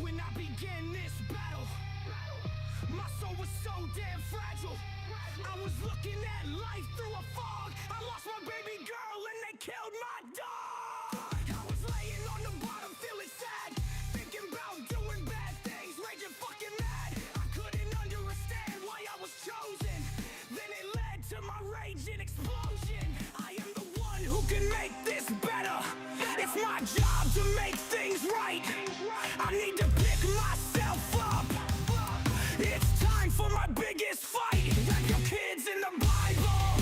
When I began this battle, my soul was so damn fragile. I was looking at life through a fog. I lost my baby girl and they killed my dog. I was laying on the bottom feeling sad, thinking about doing bad things, raging fucking mad. I couldn't understand why I was chosen. Then it led to my rage and explosion. I am the one who can make this better. It's my job to make things right. I need to pick myself up. It's time for my biggest fight. Wrap your kids in the Bible.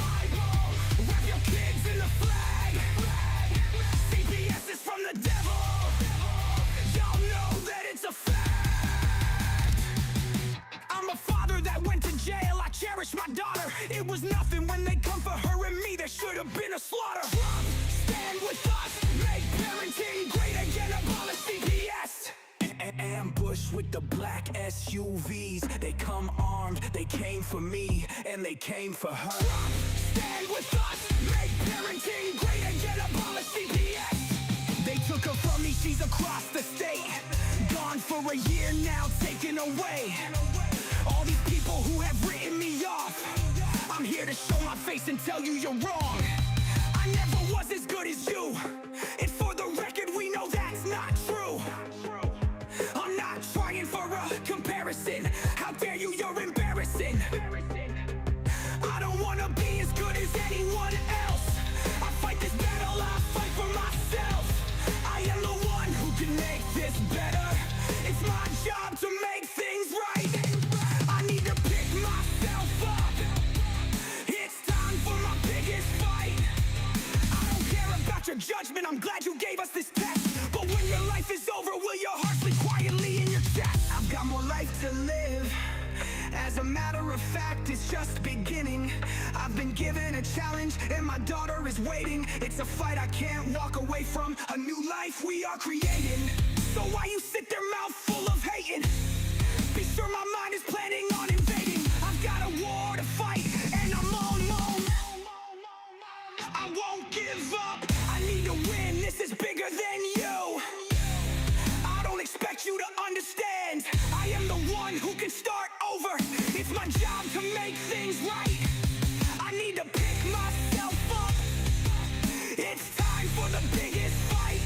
Wrap your kids in the flag. CPS is from the devil. Y'all know that it's a fact. I'm a father that went to jail. I cherish my daughter. It was nothing when they come for her and me. There should have been a slaughter. Stand with us. Make parenting great again. Abolish CPS. Ambush with the black SUVs. They come armed, they came for me, and they came for her. Stand with us, make parenting great again, abolish CPS. They took her from me, she's across the state. Gone for a year now, taken away. All these people who have written me off, I'm here to show my face and tell you you're wrong. I never was as good as you, and for the record we know that's not true. I'm not trying for a comparison. How dare you, you're embarrassing. I don't wanna be as good as anyone else. I fight this battle, I fight for myself. I am the one who can make this better. It's my job to make things right. I need to pick myself up. It's time for my biggest fight. I don't care about your judgment, I'm glad you gave us this test. But when your life is over, will your heart sleep quietly in your chest? I've got more life to live. As a matter of fact, it's just beginning. I've been given a challenge and my daughter is waiting. It's a fight I can't walk away from, a new life we are creating. So why you sit there mouth full of hating? Be sure my mind is planning on invading. I've got a war to fight and I'm on. I won't give up, I need to win, this is bigger than you. I don't expect you to understand. I am the one who can start over. It's my job to make things right. I need to pick myself up. It's time for the biggest fight.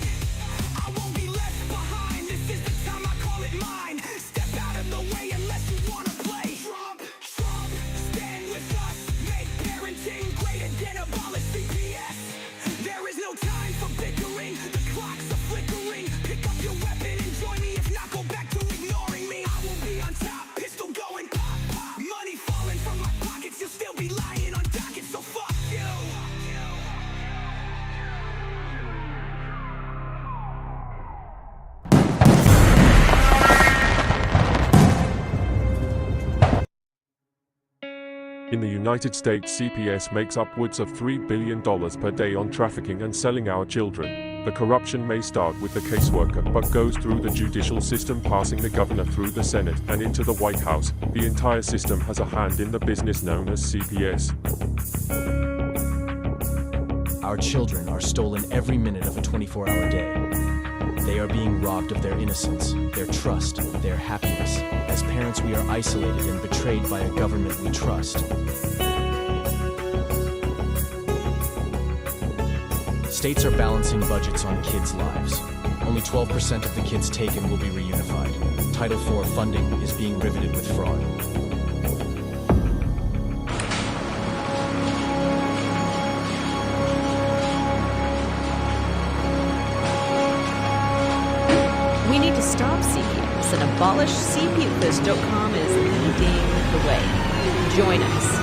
I won't be left behind. This is the time, I call it mine. Step out of the way unless you wanna play Trump. Stand with us. Make parenting great again. Abolish CPS. There is no time for bickering. The clocks are flickering. Pick up your weapon and join me. If not, go back to ignoring me. I will be on top. Pistol going pop, pop. Money falling from my pockets. You'll still be lying on dockets. So fuck you. In the United States, CPS makes upwards of $3 billion per day on trafficking and selling our children. The corruption may start with the caseworker, but goes through the judicial system, passing the governor through the Senate and into the White House. The entire system has a hand in the business known as CPS. Our children are stolen every minute of a 24-hour day. They are being robbed of their innocence, their trust, their happiness. As parents, we are isolated and betrayed by a government we trust. States are balancing budgets on kids' lives. Only 12% of the kids taken will be reunified. Title IV funding is being riveted with fraud. We need to stop CPS, and abolishcpus.com is leading the way. Join us.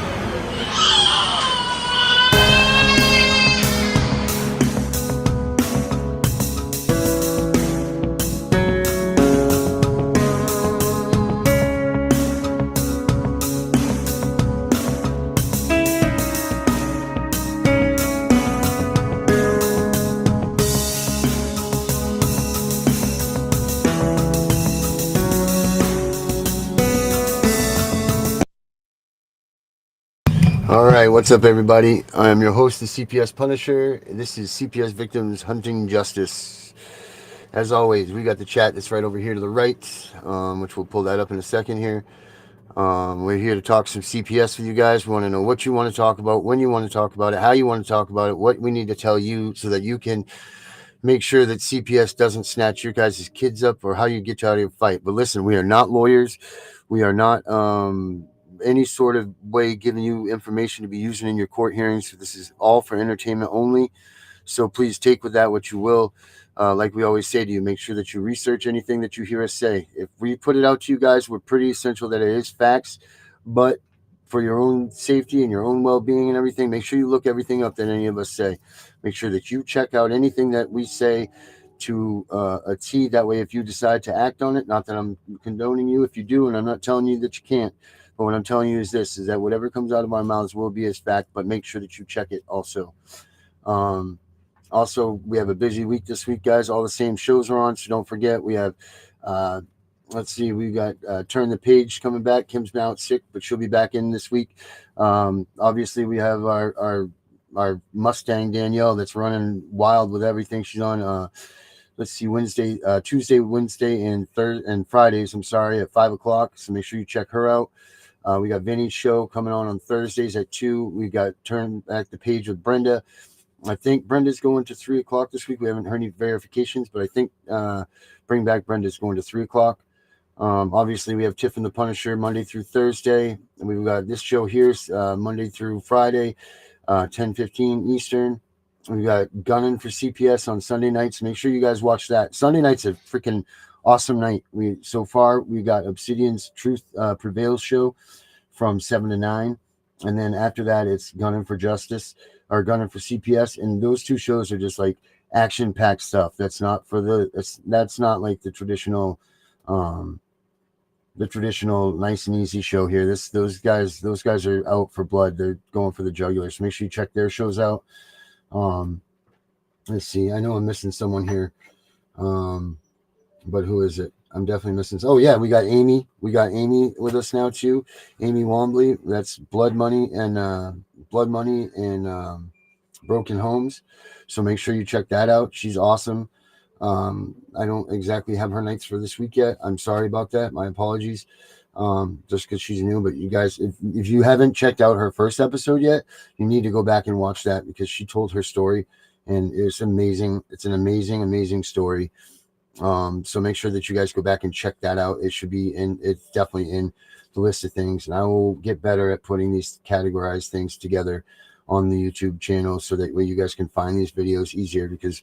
Alright, what's up everybody? I am your host, the CPS Punisher. This is CPS Victims Hunting Justice. As always, we got the chat that's right over here to the right, which we'll pull that up in a second here. We're here to talk some CPS with you guys. We want to know what you want to talk about, when you want to talk about it, how you want to talk about it, what we need to tell you so that you can make sure that CPS doesn't snatch your guys' kids up, or how you get you out of your fight. But listen, we are not lawyers. We are not any sort of way giving you information to be using in your court hearings. This is all for entertainment only. So please take with that what you will. Like we always say to you, make sure that you research anything that you hear us say. If we put it out to you guys, we're pretty essential that it is facts, but for your own safety and your own well-being and everything, make sure you look everything up that any of us say. Make sure that you check out anything that we say to a T. That way, if you decide to act on it, not that I'm condoning you if you do, and I'm not telling you that you can't, but what I'm telling you is this, is that whatever comes out of our mouths will be as fact, but make sure that you check it also. Also, we have a busy week this week, guys. All the same shows are on, so don't forget. We have, let's see, we got Turn the Page coming back. Kim's been out sick, but she'll be back in this week. Obviously, we have our Mustang Danielle that's running wild with everything she's on. Let's see, Tuesday, Wednesday, and Fridays. I'm sorry, at 5:00. So make sure you check her out. We got Vinny's show coming on Thursdays at 2. We got Turn Back the Page with Brenda. I think Brenda's going to 3:00 this week. We haven't heard any verifications, but I think Bring Back Brenda's going to 3:00. Obviously, we have Tiff and the Punisher Monday through Thursday. And we've got this show here Monday through Friday, 10:15 Eastern. We got Gunning for CPS on Sunday nights. Make sure you guys watch that. Sunday night's a freaking awesome night. So far, we got Obsidian's Truth Prevails show from 7 to 9. And then after that, it's Gunning for Justice or Gunning for CPS. And those two shows are just like action-packed stuff. That's not like the traditional nice and easy show here. Those guys are out for blood. They're going for the jugular. So make sure you check their shows out. Let's see. I know I'm missing someone here. But who is it? I'm definitely missing. Oh yeah, we got Amy. We got Amy with us now too. Amy Wombley. That's Blood Money and Broken Homes. So make sure you check that out. She's awesome. I don't exactly have her nights for this week yet. I'm sorry about that. My apologies. Just because she's new, but you guys, if you haven't checked out her first episode yet, you need to go back and watch that because she told her story and it's amazing. It's an amazing story. So make sure that you guys go back and check that out. It should be it's definitely in the list of things, and I will get better at putting these categorized things together on the YouTube channel so that way you guys can find these videos easier, because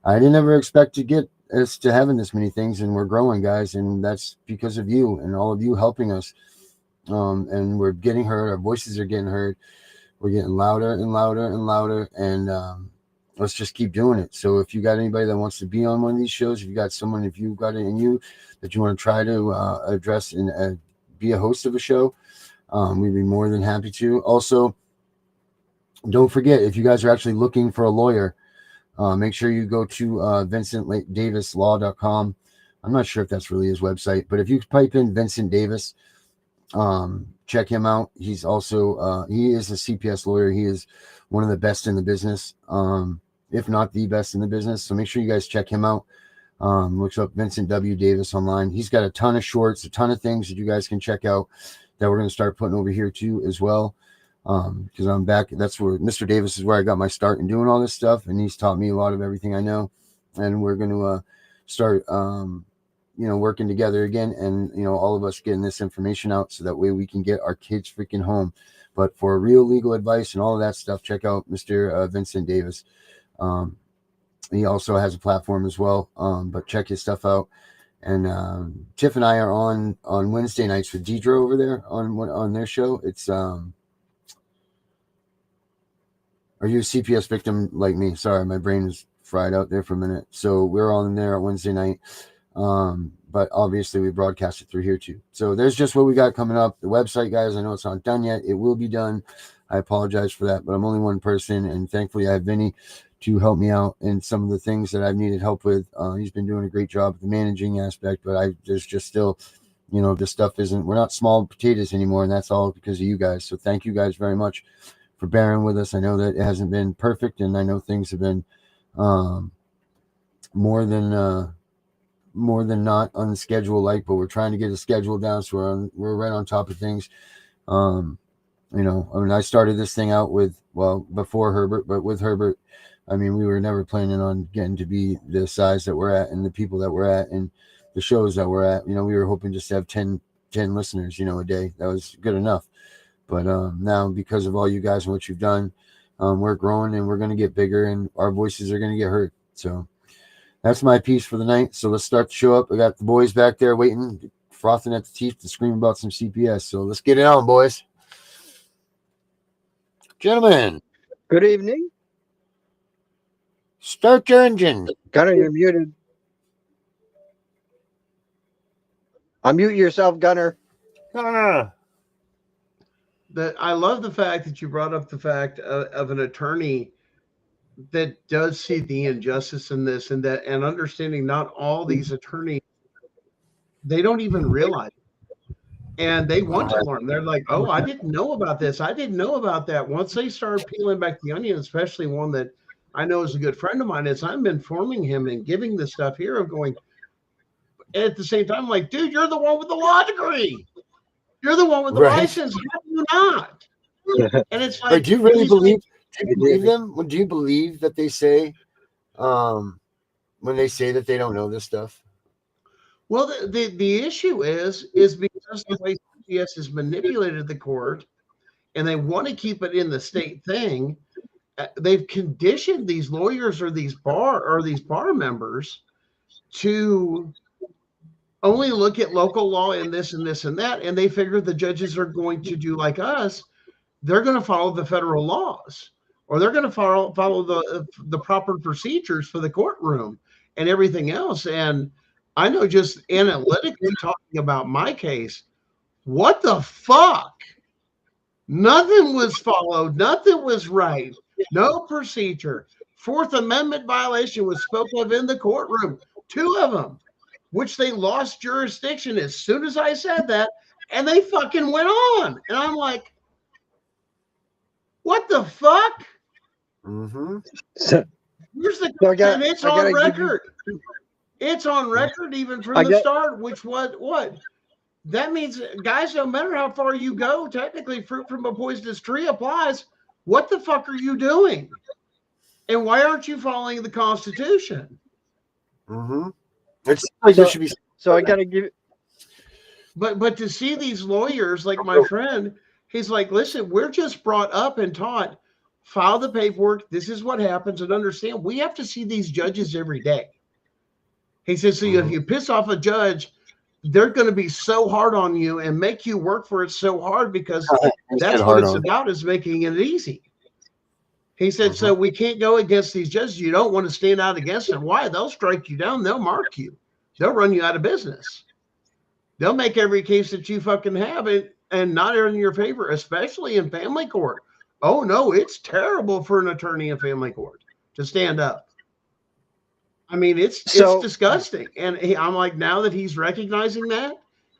I didn't ever expect to get us to having this many things, and we're growing, guys, and that's because of you and all of you helping us. And we're getting heard. Our voices are getting heard. We're getting louder and louder and louder, and let's just keep doing it. So if you got anybody that wants to be on one of these shows, if you got someone, if you got it in you that you want to try to address and be a host of a show, we'd be more than happy to. Also, don't forget, if you guys are actually looking for a lawyer, make sure you go to VincentDavisLaw.com. I'm not sure if that's really his website, but if you type in Vincent Davis, check him out. He's also he is a CPS lawyer. He is one of the best in the business, if not the best in the business. So make sure you guys check him out. Look up Vincent W. Davis online. He's got a ton of shorts, a ton of things that you guys can check out that we're going to start putting over here too as well. Because I'm back. That's where Mr. Davis is where I got my start in doing all this stuff, and he's taught me a lot of everything I know. And we're going to start working together again, and all of us getting this information out so that way we can get our kids freaking home. But for real legal advice and all of that stuff, check out Mr. Vincent Davis. He also has a platform as well, but check his stuff out. And Tiff and I are on Wednesday nights with Deidre over there on their show. It's Are you a CPS victim like me? Sorry, my brain is fried out there for a minute. So we're on there on Wednesday night. But obviously we broadcast it through here too. So there's just what we got coming up. The website, guys, I know it's not done yet. It will be done. I apologize for that, but I'm only one person, and thankfully I have Vinny to help me out in some of the things that I've needed help with. He's been doing a great job with the managing aspect, but there's just still, this stuff we're not small potatoes anymore, and that's all because of you guys. So thank you guys very much for bearing with us. I know that it hasn't been perfect, and I know things have been more than more than not on the schedule, but we're trying to get a schedule down, so we're right on top of things. I started this thing out before Herbert, but with Herbert, we were never planning on getting to be the size that we're at and the people that we're at and the shows that we're at. We were hoping just to have 10 listeners, a day. That was good enough. But now, because of all you guys and what you've done, we're growing and we're going to get bigger and our voices are going to get heard. So that's my piece for the night. So let's start the show up. I got the boys back there waiting, frothing at the teeth to scream about some CPS. So let's get it on, boys. Gentlemen. Good evening. Start your engine. Gunner, you're muted. Unmute yourself, Gunner. I love the fact that you brought up the fact of an attorney that does see the injustice in this and understanding not all these attorneys, they don't even realize it. And they want to learn. They're like, oh, I didn't know about this. I didn't know about that. Once they start peeling back the onion, especially one that I know is a good friend of mine, as I'm informing him and giving the stuff here of going, at the same time, I'm like, dude, you're the one with the law degree. You're the one with the license. How do you not? And it's like, do you really believe them? Do you believe that they say, when they say that they don't know this stuff? Well, the issue is because the way CPS has manipulated the court and they want to keep it in the state thing, they've conditioned these lawyers or these bar members to only look at local law and this and this and that. And they figure the judges are going to do like us. They're going to follow the federal laws, or they're going to follow the proper procedures for the courtroom and everything else. And I know, just analytically talking about my case, what the fuck? Nothing was followed. Nothing was right. No procedure. Fourth Amendment violation was spoken of in the courtroom. 2 of them, which they lost jurisdiction as soon as I said that, and they fucking went on. And I'm like, what the fuck? Mm-hmm. Where's the and it's on record. It's on record even from the start, which what? That means, guys, no matter how far you go, technically fruit from a poisonous tree applies. What the fuck are you doing? And why aren't you following the Constitution? Mm-hmm. It's like there should be. So I got to give. But to see these lawyers, like my friend, he's like, listen, we're just brought up and taught, file the paperwork. This is what happens, and understand we have to see these judges every day. He says, so if you piss off a judge, they're going to be so hard on you and make you work for it so hard, because that's what it's about, is making it easy. He said, so we can't go against these judges. You don't want to stand out against them. Why? They'll strike you down. They'll mark you. They'll run you out of business. They'll make every case that you fucking have it and not in your favor, especially in family court. Oh, no, it's terrible for an attorney in family court to stand up. I mean, it's disgusting. And I'm like, now that he's recognizing that,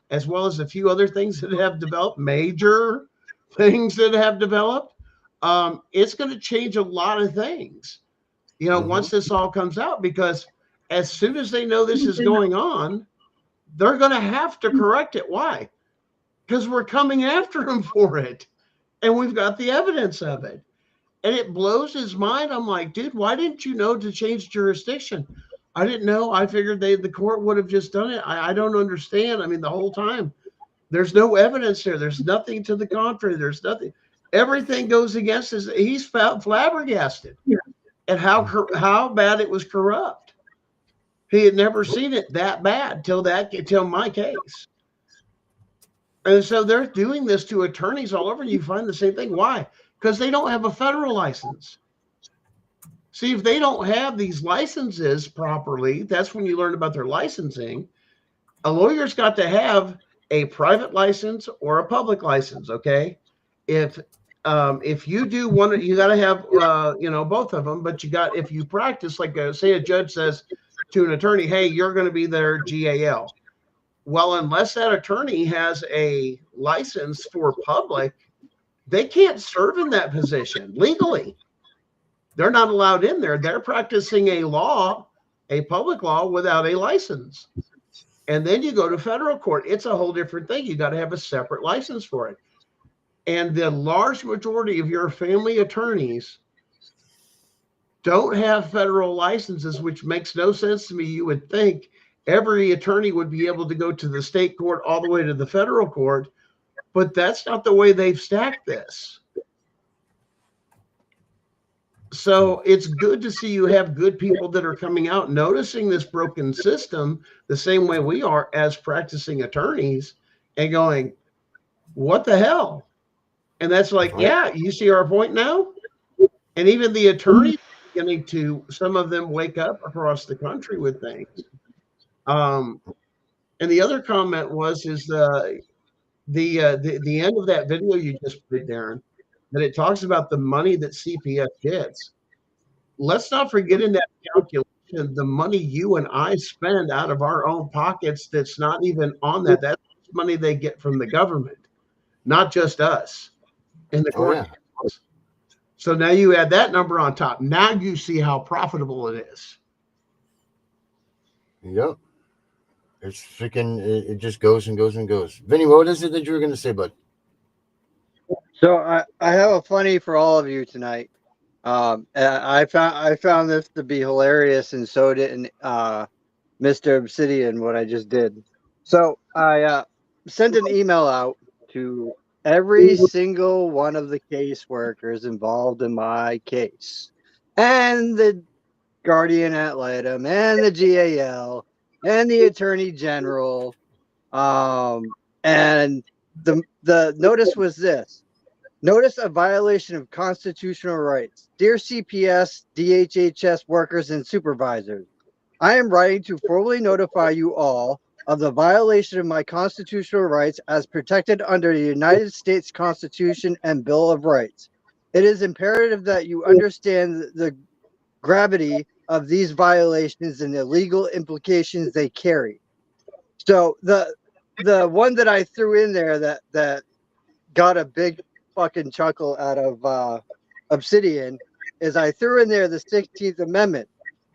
as well as a few other things that have developed, major things that have developed, it's going to change a lot of things, once this all comes out, because as soon as they know this is going on, they're going to have to correct it. Why? Because we're coming after them for it. And we've got the evidence of it. And it blows his mind. I'm like, dude, why didn't you know to change jurisdiction? I didn't know. I figured the court would have just done it. I don't understand. I mean, the whole time, there's no evidence there. There's nothing to the contrary. There's nothing. Everything goes against us. He's flabbergasted at how bad it was corrupt. He had never seen it that bad till my case. And so they're doing this to attorneys all over. You find the same thing. Why? Because they don't have a federal license. See, if they don't have these licenses properly, that's when you learn about their licensing. A lawyer's got to have a private license or a public license. Okay, if you do one, you got to have both of them. But if you practice, like say a judge says to an attorney, "Hey, you're going to be their GAL." Well, unless that attorney has a license for public, they can't serve in that position legally. They're not allowed in there. They're practicing a law a public law without a license. And then you go to federal court. It's a whole different thing. You got to have a separate license for it. And the large majority of your family attorneys don't have federal licenses, which makes no sense to me. You would think every attorney would be able to go to the state court all the way to the federal court, but that's not the way they've stacked this. So it's good to see you have good people that are coming out, noticing this broken system the same way we are as practicing attorneys, and going, what the hell? And that's like, yeah, you see our point now? And even the attorneys are beginning to, some of them wake up across the country with things. And the other comment is the end of that video you just put, Darren, that it talks about the money that CPS gets. Let's not forget in that calculation the money you and I spend out of our own pockets that's not even on that. That's money they get from the government, not just us in the court. So now you add that number on top. Now you see how profitable it is. Yep. It's freaking, it just goes and goes and goes. Vinny, what is it that you were going to say, bud? So I have a funny for all of you tonight. And I found this to be hilarious, and so did Mr. Obsidian, what I just did. So I sent an email out to every single one of the caseworkers involved in my case, and the guardian ad litem, and the GAL, and the Attorney General, and the notice was this. Notice a violation of constitutional rights. Dear CPS, DHHS workers, and supervisors, I am writing to formally notify you all of the violation of my constitutional rights as protected under the United States Constitution and Bill of Rights. It is imperative that you understand the gravity of these violations and the legal implications they carry. So the one that I threw in there that got a big fucking chuckle out of Obsidian is I threw in there the 16th Amendment,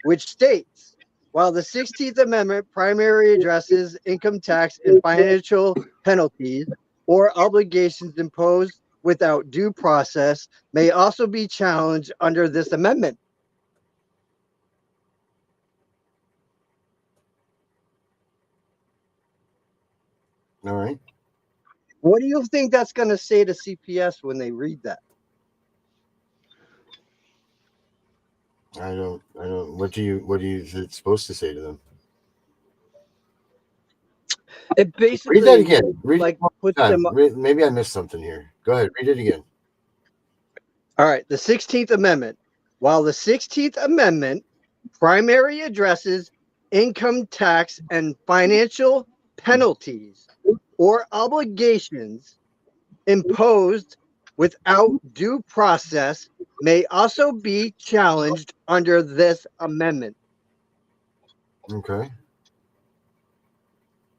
which states, while the 16th Amendment primarily addresses income tax and financial penalties or obligations imposed without due process, may also be challenged under this amendment. All right. What do you think that's going to say to CPS when they read that? I don't, what is it supposed to say to them? It basically, read that again. Read like, puts them. them. Maybe I missed something here. Go ahead. Read it again. All right. The 16th Amendment. While the 16th Amendment primarily addresses income tax and financial penalties or obligations imposed without due process, may also be challenged under this amendment. Okay.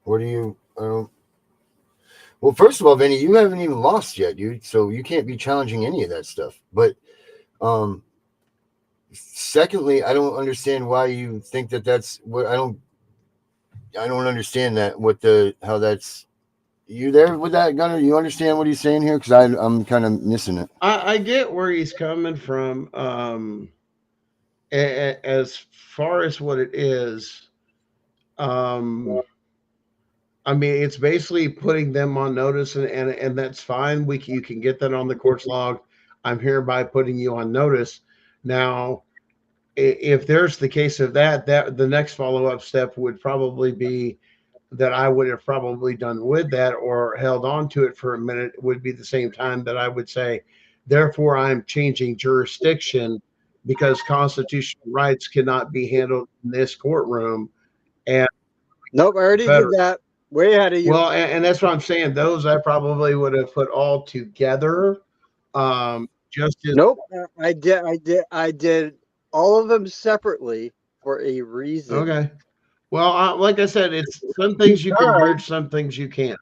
What do you? Well, first of all, Vinny, you haven't even lost yet, dude. So you can't be challenging any of that stuff. But, secondly, I don't understand why you think that that's what I don't understand that how that's. You there with that, Gunner? You understand what he's saying here? Because I'm kind of missing it. I get where he's coming from. As far as what it is, I mean, it's basically putting them on notice, and that's fine. You can get that on the court's log. I'm hereby putting you on notice. Now, if there's the case of that the next follow-up step would probably be that I would have probably done with that or held on to it for a minute would be the same time that I would say, therefore, I'm changing jurisdiction because constitutional rights cannot be handled in this courtroom. And nope, I already did that. Way ahead of you. Well, and that's what I'm saying. Those I probably would have put all together. Just as nope, I did all of them separately for a reason. Okay. Well, like I said, it's some things you can bridge, some things you can't.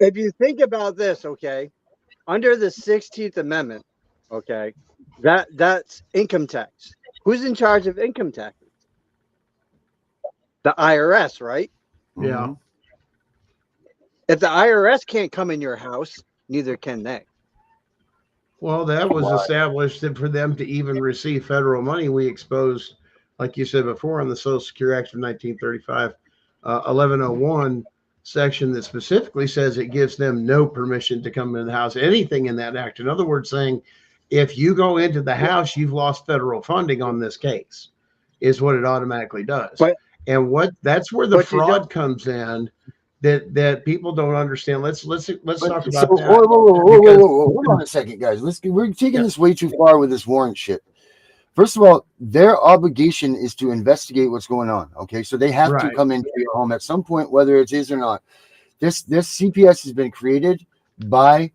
If you think about this, okay, under the 16th Amendment, okay, that's income tax. Who's in charge of income taxes? The IRS, right? Yeah. Mhm. If the IRS can't come in your house, neither can they. Well, that was established that for them to even receive federal money, we exposed, like you said before, on the Social Security Act of 1935, 1101 section that specifically says it gives them no permission to come in the house. Anything in that act. In other words, saying if you go into the house, you've lost federal funding on this case, is what it automatically does. But And that's where the but you don't. fraud comes in that people don't understand. Let's But talk so, about that whoa, because hold on a second, guys. We're taking yeah, this way too far with this warrant shit. First of all, their obligation is to investigate what's going on. Okay, so they have to right. come into your home at some point, whether it is or not. This CPS has been created by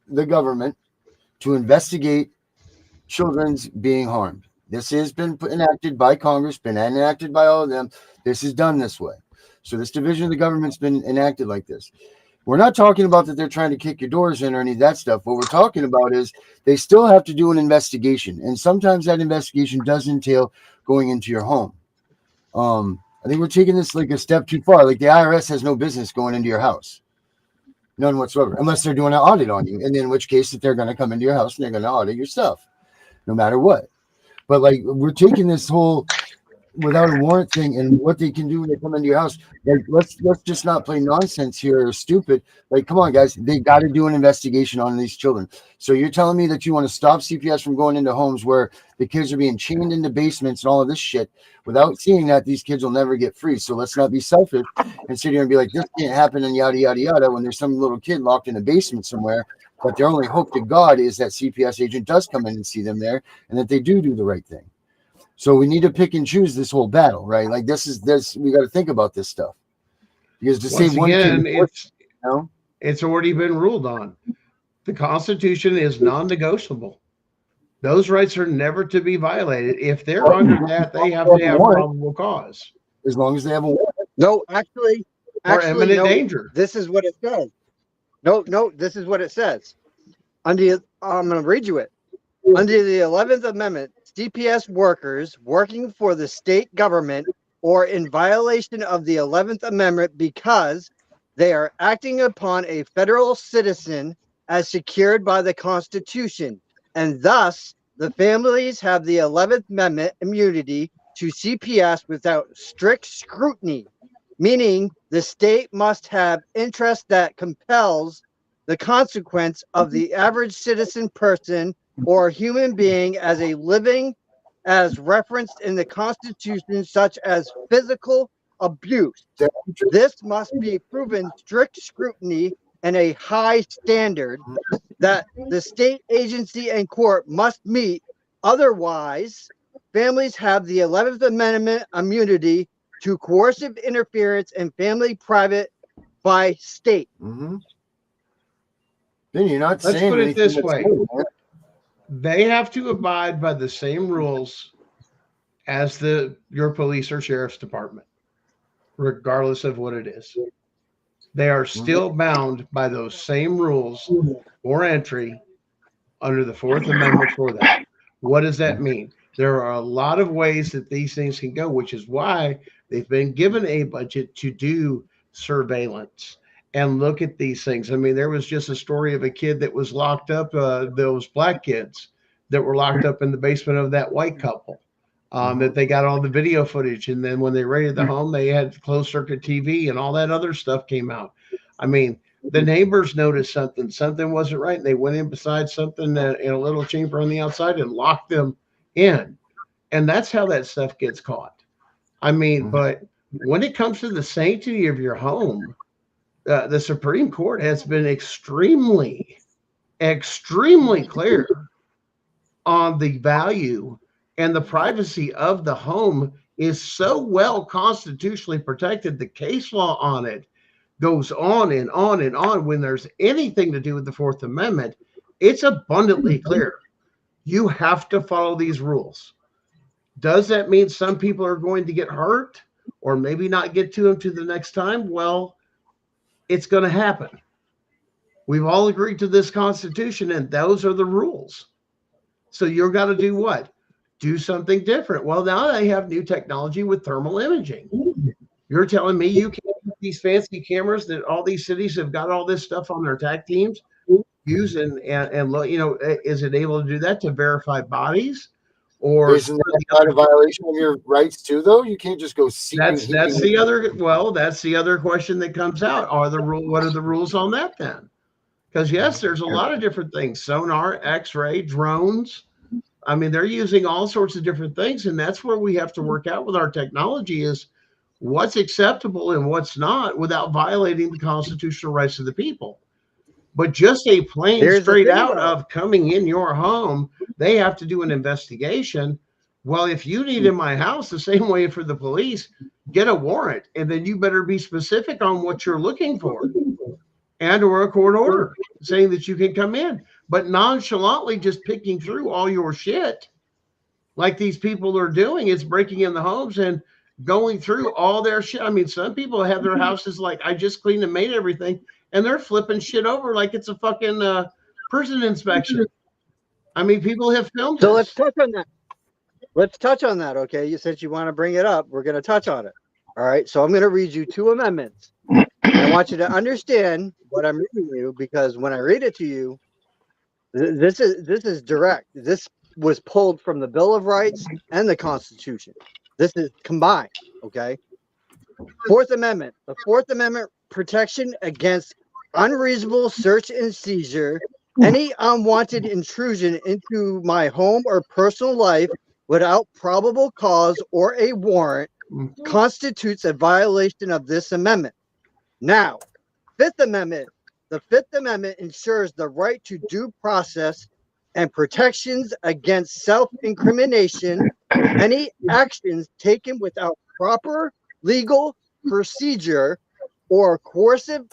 the government to investigate children's being harmed. This has been enacted by Congress, been enacted by all of them. This is done this way. So this division of the government's been enacted like this. We're not talking about that they're trying to kick your doors in or any of that stuff. What we're talking about is they still have to do an investigation. And sometimes that investigation does entail going into your home. I think we're taking this like a step too far. Like the IRS has no business going into your house. None whatsoever, unless they're doing an audit on you. And in which case that they're going to come into your house and they're going to audit your stuff, no matter what. But like we're taking this whole without a warrant thing and what they can do when they come into your house. Like let's just not play nonsense here or stupid. Like, come on, guys, they got to do an investigation on these children. So you're telling me that you want to stop CPS from going into homes where the kids are being chained into basements and all of this shit without seeing that these kids will never get free. So let's not be selfish and sit here and be like, this can't happen and yada, yada, yada, when there's some little kid locked in a basement somewhere. But their only hope to God is that CPS agent does come in and see them there and that they do the right thing. So we need to pick and choose this whole battle, right? Like this, we got to think about this stuff because to Once save one again, kid, it's already been ruled on. The Constitution is non-negotiable. Those rights are never to be violated. If they're under that, they have to have probable cause as long as they have a warrant. No, or imminent no. danger. This is what it says. No, this is what it says. I'm going to read you it. Under the 11th Amendment, CPS workers working for the state government or in violation of the 11th Amendment because they are acting upon a federal citizen as secured by the Constitution, and thus the families have the 11th Amendment immunity to CPS without strict scrutiny, meaning the state must have interest that compels the consequence of the average citizen person or human being as a living as referenced in the Constitution, such as physical abuse. This must be proven strict scrutiny and a high standard that the state agency and court must meet. Otherwise, families have the 11th Amendment immunity to coercive interference in family private by state. Mm-hmm. Then you're not Let's saying put it anything this that's way. good, man. They have to abide by the same rules as your police or sheriff's department, regardless of what it is. They are still bound by those same rules for entry under the Fourth Amendment for that. What does that mean? There are a lot of ways that these things can go, which is why they've been given a budget to do surveillance and look at these things. I mean, there was just a story of a kid that was locked up, those black kids that were locked up in the basement of that white couple, that they got all the video footage. And then when they raided the home, they had closed circuit TV and all that other stuff came out. I mean, the neighbors noticed something wasn't right. And they went in beside something in a little chamber on the outside and locked them in. And that's how that stuff gets caught. I mean, but when it comes to the sanctity of your home, the Supreme Court has been extremely clear on the value and the privacy of the home is so well constitutionally protected. The case law on it goes on and on and on. When there's anything to do with the Fourth Amendment, it's abundantly clear. You have to follow these rules. Does that mean some people are going to get hurt or maybe not get to them to the next time? Well, it's going to happen. We've all agreed to this Constitution, and those are the rules. So you've got to do what? do something different. Well, now they have new technology with thermal imaging. You're telling me you can't use these fancy cameras that all these cities have got all this stuff on their TAC teams use and look, is it able to do that to verify bodies? Or isn't that not a violation of your rights too, though? You can't just go seeking. that's the other question that comes out. What are the rules on that then? Because yes, there's a lot of different things: sonar, X-ray, drones. I mean, they're using all sorts of different things, and that's where we have to work out with our technology is what's acceptable and what's not without violating the constitutional rights of the people. But just a plain straight out of coming in your home, they have to do an investigation. Well, if you need in my house the same way for the police, get a warrant, and then you better be specific on what you're looking for and or a court order saying that you can come in. But nonchalantly just picking through all your shit like these people are doing, it's breaking in the homes and going through all their shit. I mean, some people have their houses like, I just cleaned and made everything, and they're flipping shit over like it's a fucking prison inspection. I mean, people have filmed So this. let's touch on that. Let's touch on that, okay? Since you want to bring it up, we're going to touch on it. All right. So I'm going to read you 2 amendments. I want you to understand what I'm reading you, because when I read it to you, this is direct. This was pulled from the Bill of Rights and the Constitution. This is combined, okay? 4th Amendment. The 4th Amendment protection against unreasonable search and seizure, any unwanted intrusion into my home or personal life without probable cause or a warrant constitutes a violation of this amendment. Now, 5th Amendment. The 5th Amendment ensures the right to due process and protections against self-incrimination, any actions taken without proper legal procedure or coercive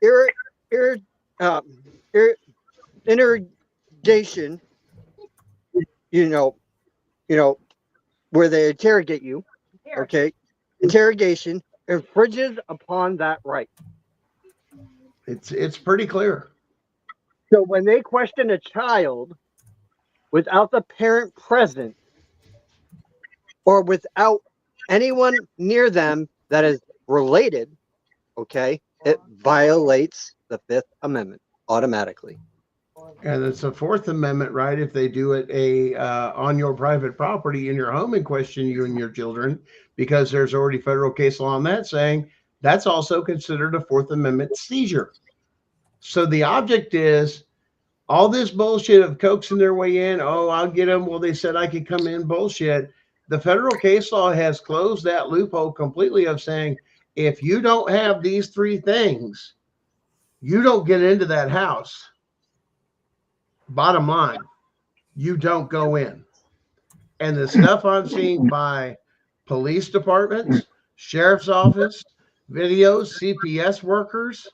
interrogation, where they interrogate you, okay? Interrogation infringes upon that right. It's pretty clear. So when they question a child without the parent present or without anyone near them that is related, okay, it violates the 5th Amendment automatically. And it's a 4th Amendment, right? If they do it on your private property in your home and question you and your children, because there's already federal case law on that saying that's also considered a 4th Amendment seizure. So the object is all this bullshit of coaxing their way in. Oh, I'll get them. Well, they said I could come in. Bullshit. The federal case law has closed that loophole completely of saying, if you don't have these 3 things, you don't get into that house. Bottom line, you don't go in. And the stuff I'm seeing by police departments, sheriff's office, videos, CPS workers,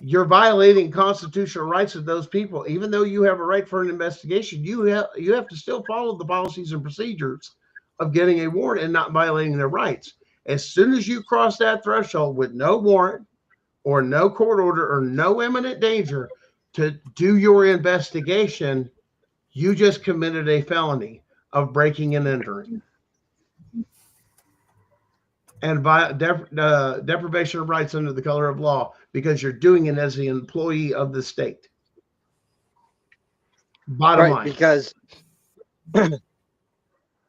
you're violating constitutional rights of those people. Even though you have a right for an investigation, you have to still follow the policies and procedures of getting a warrant and not violating their rights. As soon as you cross that threshold with no warrant or no court order or no imminent danger to do your investigation, you just committed a felony of breaking and entering and deprivation of rights under the color of law, because you're doing it as the employee of the state. Bottom line. Because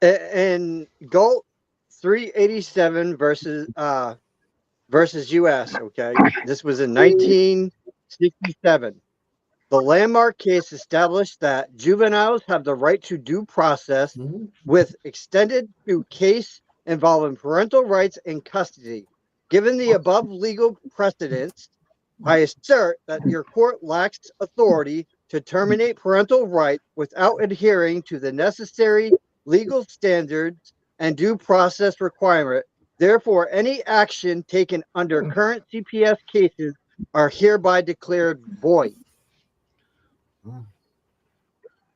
in Galt 387 versus U.S., okay, this was in 1967. The landmark case established that juveniles have the right to due process with extended to case involving parental rights and custody. Given the above legal precedents, I assert that your court lacks authority to terminate parental rights without adhering to the necessary legal standards and due process requirement. Therefore, any action taken under current CPS cases are hereby declared void.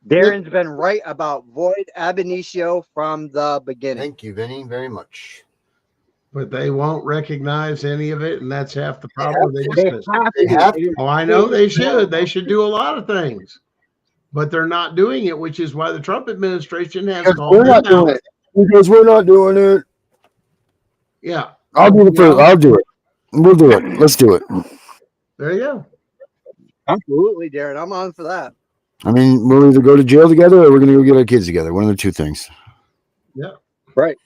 Darren's been right about void ab initio from the beginning. Thank you, Vinny, very much. But they won't recognize any of it, and that's half the problem. They have to. Oh, I know they should. They should do a lot of things. but they're not doing it, which is why the Trump administration has Because called we're them not doing out. it. Because we're not doing it. Yeah, I'll do it. well, I'll do it. We'll do it. Let's do it. there you go. Absolutely, Darren. I'm on for that. I mean, we'll either go to jail together or we're going to go get our kids together. One of the two things. Yeah, Right.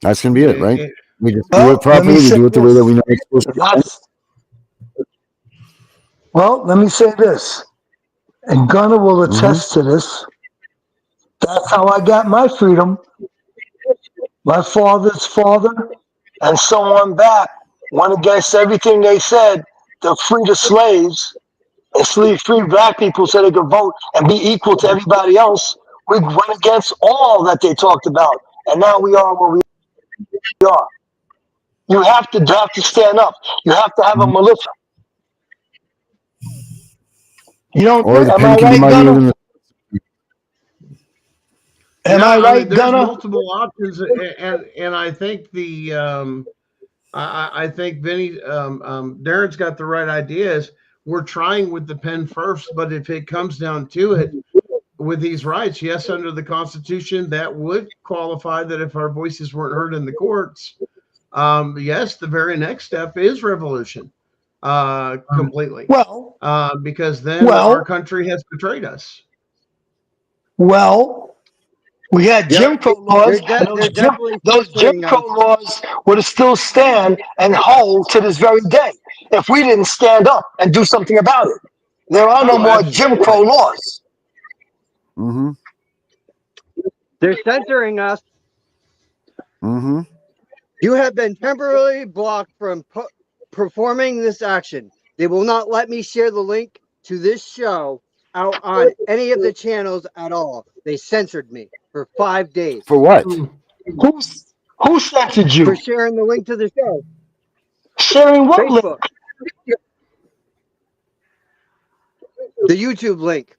That's going to be it, right? We just do Well, it properly. We do it the way that we know it's supposed to be done. Well, let me say this, and Gunnar will attest to this. That's how I got my freedom. My father's father and so on back went against everything they said to free the slaves and free black people so they could vote and be equal to everybody else. We went against all that they talked about, and now we are where we are. You have to stand up. You have to have a militia. You don't Or think? the Am pen I can be right, mightier Gunnar? than the. Am yeah, I right, mean, there's Gunnar? multiple options, and I think I think Vinny Darren's got the right ideas. We're trying with the pen first, but if it comes down to it, with these rights, yes, under the Constitution, that would qualify that if our voices weren't heard in the courts. Yes, the very next step is revolution, completely. Well, Because then our well, country has betrayed us. well. We had Yep. Jim Crow laws, and They're definitely those Jim censoring Crow us. laws would still stand and hold to this very day if we didn't stand up and do something about it. There are no Oh, more Jim Crow absolutely. laws. Mm-hmm. They're censoring us. Mm-hmm. You have been temporarily blocked from performing this action. They will not let me share the link to this show out on any of the channels at all. They censored me for 5 days For what? Who censored you? for sharing the link to the show. Sharing what link? Facebook. The YouTube link.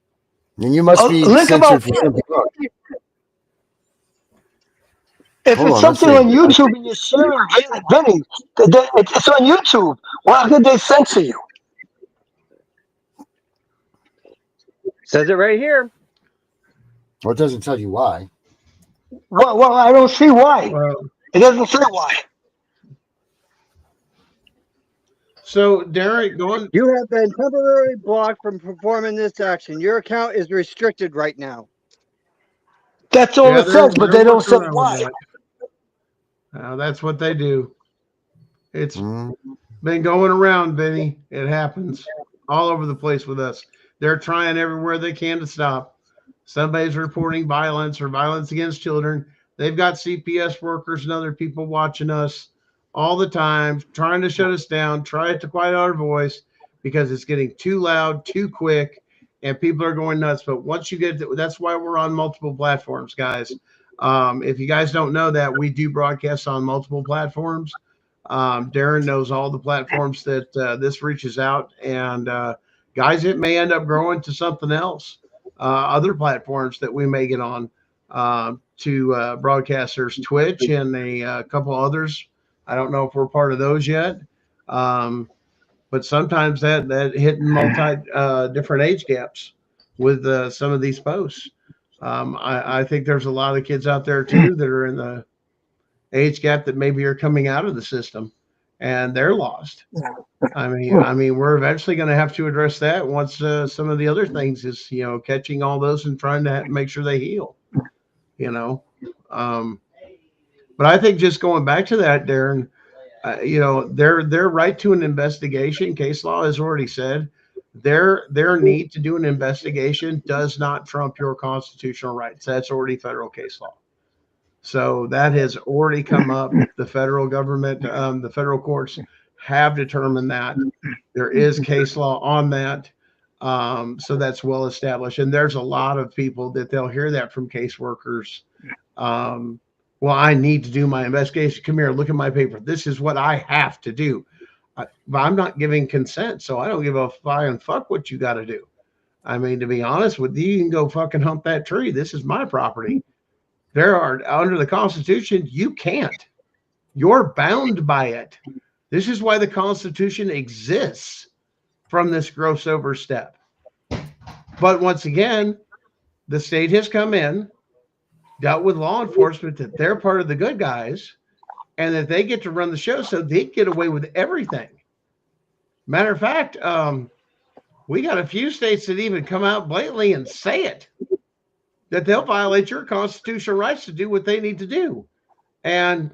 And you must be Link about censored for something wrong. if Hold it's on, let's something see. on YouTube and you're sharing Vinny, it's on YouTube. Why could they censor you? Says it right here. Well, it doesn't tell you why. Well, I don't see why. Well, It doesn't say why. so Darren, going. You have been temporarily blocked from performing this action. Your account is restricted right now. That's all Yeah, it says, but they don't working say around with why. that. That's what they do. It's Mm. been going around, Vinny. It happens all over the place with us. They're trying everywhere they can to stop. Somebody's reporting violence or violence against children. They've got CPS workers and other people watching us all the time, trying to shut us down, trying to quiet our voice because it's getting too loud, too quick, and people are going nuts. But once you get to, that's why we're on multiple platforms, guys. If you guys don't know that, we do broadcast on multiple platforms. Darren knows all the platforms that this reaches out, and guys, it may end up growing to something else. Other platforms that we may get on to broadcasters, Twitch, and a couple others. I don't know if we're part of those yet, but sometimes that hitting multi different age gaps with some of these posts. I think there's a lot of kids out there too that are in the age gap that maybe are coming out of the system and they're lost. I mean, we're eventually going to have to address that once some of the other things is, catching all those and trying to make sure they heal, But I think just going back to that, Darren, their right to an investigation, case law has already said their need to do an investigation does not trump your constitutional rights. That's already federal case law. So that has already come up. The federal government, the federal courts have determined that there is case law on that. So that's well established. And there's a lot of people that they'll hear that from caseworkers. Well, I need to do my investigation. Come here, look at my paper. This is what I have to do. But I'm not giving consent, so I don't give a flying fuck what you got to do. I mean, to be honest with you, you can go fucking hump that tree. This is my property. There are, under the Constitution, you can't. You're bound by it. This is why the Constitution exists from this gross overstep. But once again, the state has come in, dealt with law enforcement that they're part of the good guys and that they get to run the show, so they get away with everything. Matter of fact, we got a few states that even come out blatantly and say it, that they'll violate your constitutional rights to do what they need to do. And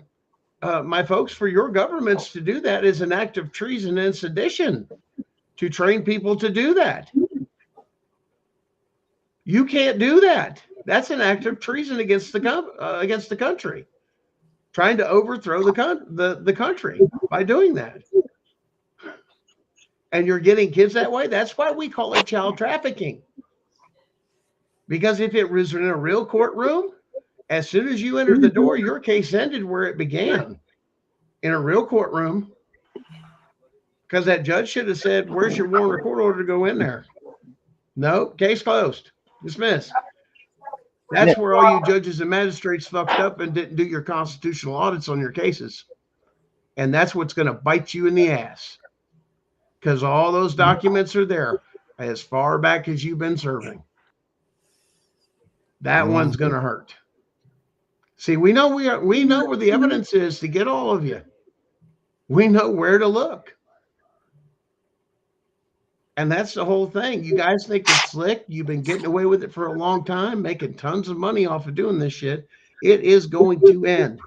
my folks, for your governments to do that is an act of treason and sedition, to train people to do that. You can't do that. That's an act of treason against the country, trying to overthrow the country by doing that. And you're getting kids that way. That's why we call it child trafficking. Because if it was in a real courtroom, as soon as you entered the door, your case ended where it began, in a real courtroom. Because that judge should have said, where's your warrant or court order to go in there? No, case closed, dismissed. That's where all you judges and magistrates fucked up and didn't do your constitutional audits on your cases. And that's what's going to bite you in the ass. Because all those documents are there as far back as you've been serving. That one's going to hurt. See, we know where the evidence is to get all of you. We know where to look. And that's the whole thing. You guys think it's slick. You've been getting away with it for a long time, making tons of money off of doing this shit. It is going to end.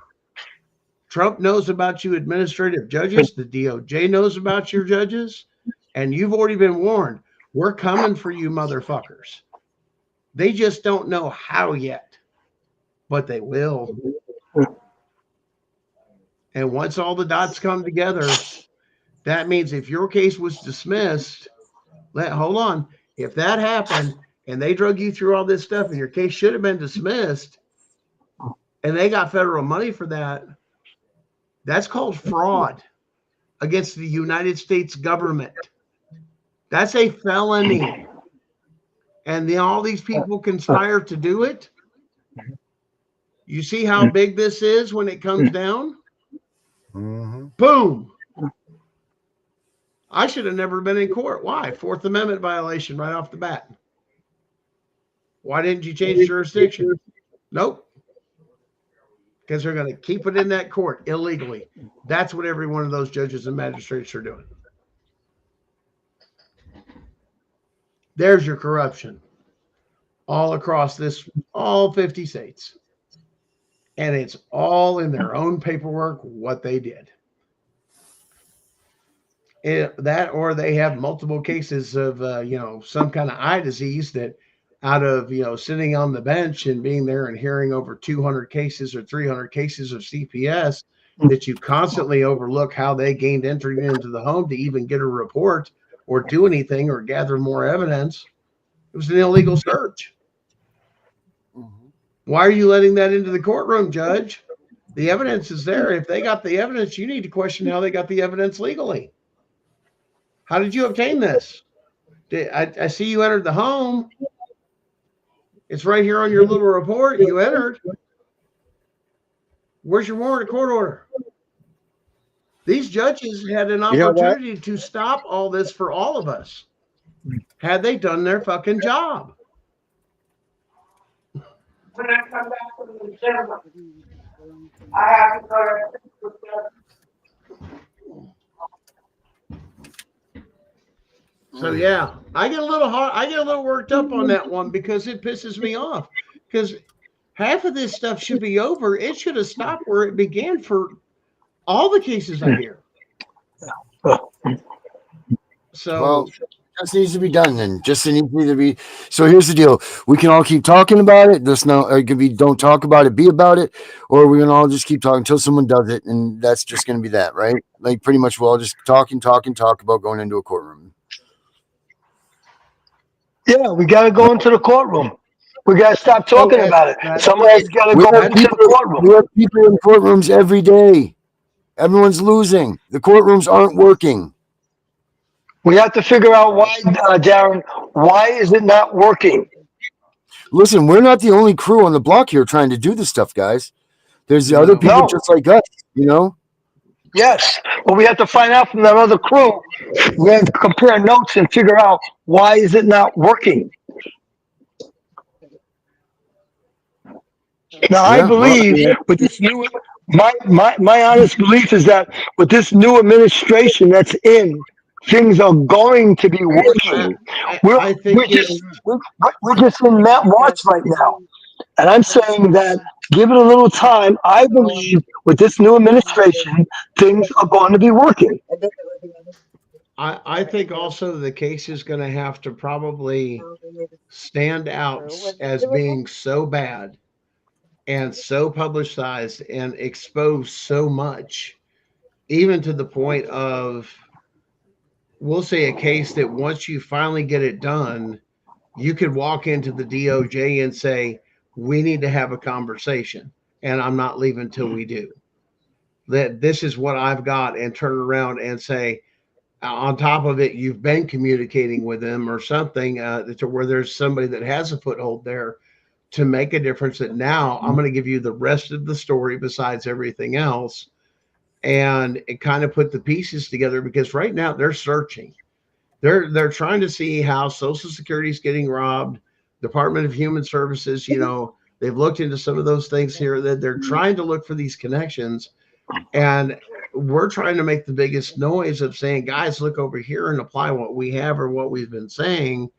Trump knows about you administrative judges. The DOJ knows about your judges. And you've already been warned. We're coming for you motherfuckers. They just don't know how yet. But they will. And once all the dots come together, that means if your case was dismissed, hold on. If that happened and they drug you through all this stuff and your case should have been dismissed and they got federal money for that, that's called fraud against the United States government. That's a felony. And all these people conspire to do it. You see how big this is when it comes down? Mm-hmm. Boom. I should have never been in court. Why? Fourth Amendment violation right off the bat. Why didn't you change jurisdiction? Nope. Because they're going to keep it in that court illegally. That's what every one of those judges and magistrates are doing. There's your corruption. All across all 50 states. And it's all in their own paperwork what they did. That or they have multiple cases of some kind of eye disease that out of sitting on the bench and being there and hearing over 200 cases or 300 cases of CPS that you constantly overlook how they gained entry into the home to even get a report or do anything or gather more evidence. It was an illegal search. Why are you letting that into the courtroom, Judge? The evidence is there. If they got the evidence, you need to question how they got the evidence legally. How did you obtain this? I see you entered the home. It's right here on your little report. You entered. Where's your warrant of court order? These judges had an opportunity to stop all this for all of us. Had they done their fucking job. When I come back from the gym, I have to go to So yeah, I get a little worked up on that one because it pisses me off. Because half of this stuff should be over. It should have stopped where it began for all the cases I hear. So well, just needs to be done then. Just needs to be. So here's the deal: we can all keep talking about it. Just no, it could be don't talk about it, be about it, or we're gonna all just keep talking until someone does it, and that's just gonna be that, right? Like pretty much we'll all just talk about going into a courtroom. Yeah, we got to go into the courtroom. We got to stop talking about it. Somebody's got to go into the courtroom. We have people in courtrooms every day. Everyone's losing. The courtrooms aren't working. We have to figure out why, Darren. Why is it not working? Listen, we're not the only crew on the block here trying to do this stuff, guys. There's the other people just like us, Yes, but we have to find out from that other crew. We have to compare notes and figure out why is it not working. Now, I Yeah, well, I believe mean, with this new, my honest belief is that with this new administration that's in, things are going to be I, working. We're I we're think that just we're, we're just in March right now, and I'm saying that give it a little time. I believe with this new administration, things are going to be working. I think also the case is going to have to probably stand out as being so bad and so publicized and exposed so much, even to the point of, we'll say, a case that once you finally get it done, you could walk into the DOJ and say, we need to have a conversation, and I'm not leaving till we do. That this is what I've got, and turn around and say, on top of it, you've been communicating with them or something, to where there's somebody that has a foothold there to make a difference. That now I'm going to give you the rest of the story besides everything else, and it kind of put the pieces together, because right now they're searching. They're trying to see how Social Security is getting robbed. Department of Human Services, they've looked into some of those things here, that they're trying to look for these connections. And we're trying to make the biggest noise of saying, guys, look over here and apply what we have or what we've been saying.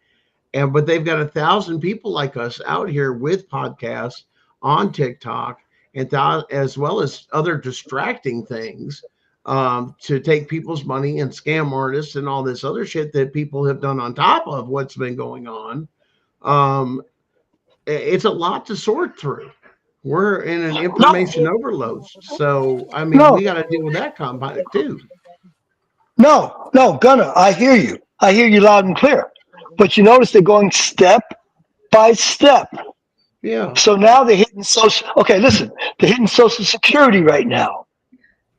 But they've got 1,000 people like us out here with podcasts on TikTok, and as well as other distracting things, to take people's money and scam artists and all this other shit that people have done on top of what's been going on. Um, it's a lot to sort through. We're in an information No, overload. So, I mean, no, we got to deal with that component too. no, Gunner. I hear you. I hear you loud and clear. But you notice they're going step by step. Yeah. So now they're hitting social. Okay, listen, they're hitting Social Security right now.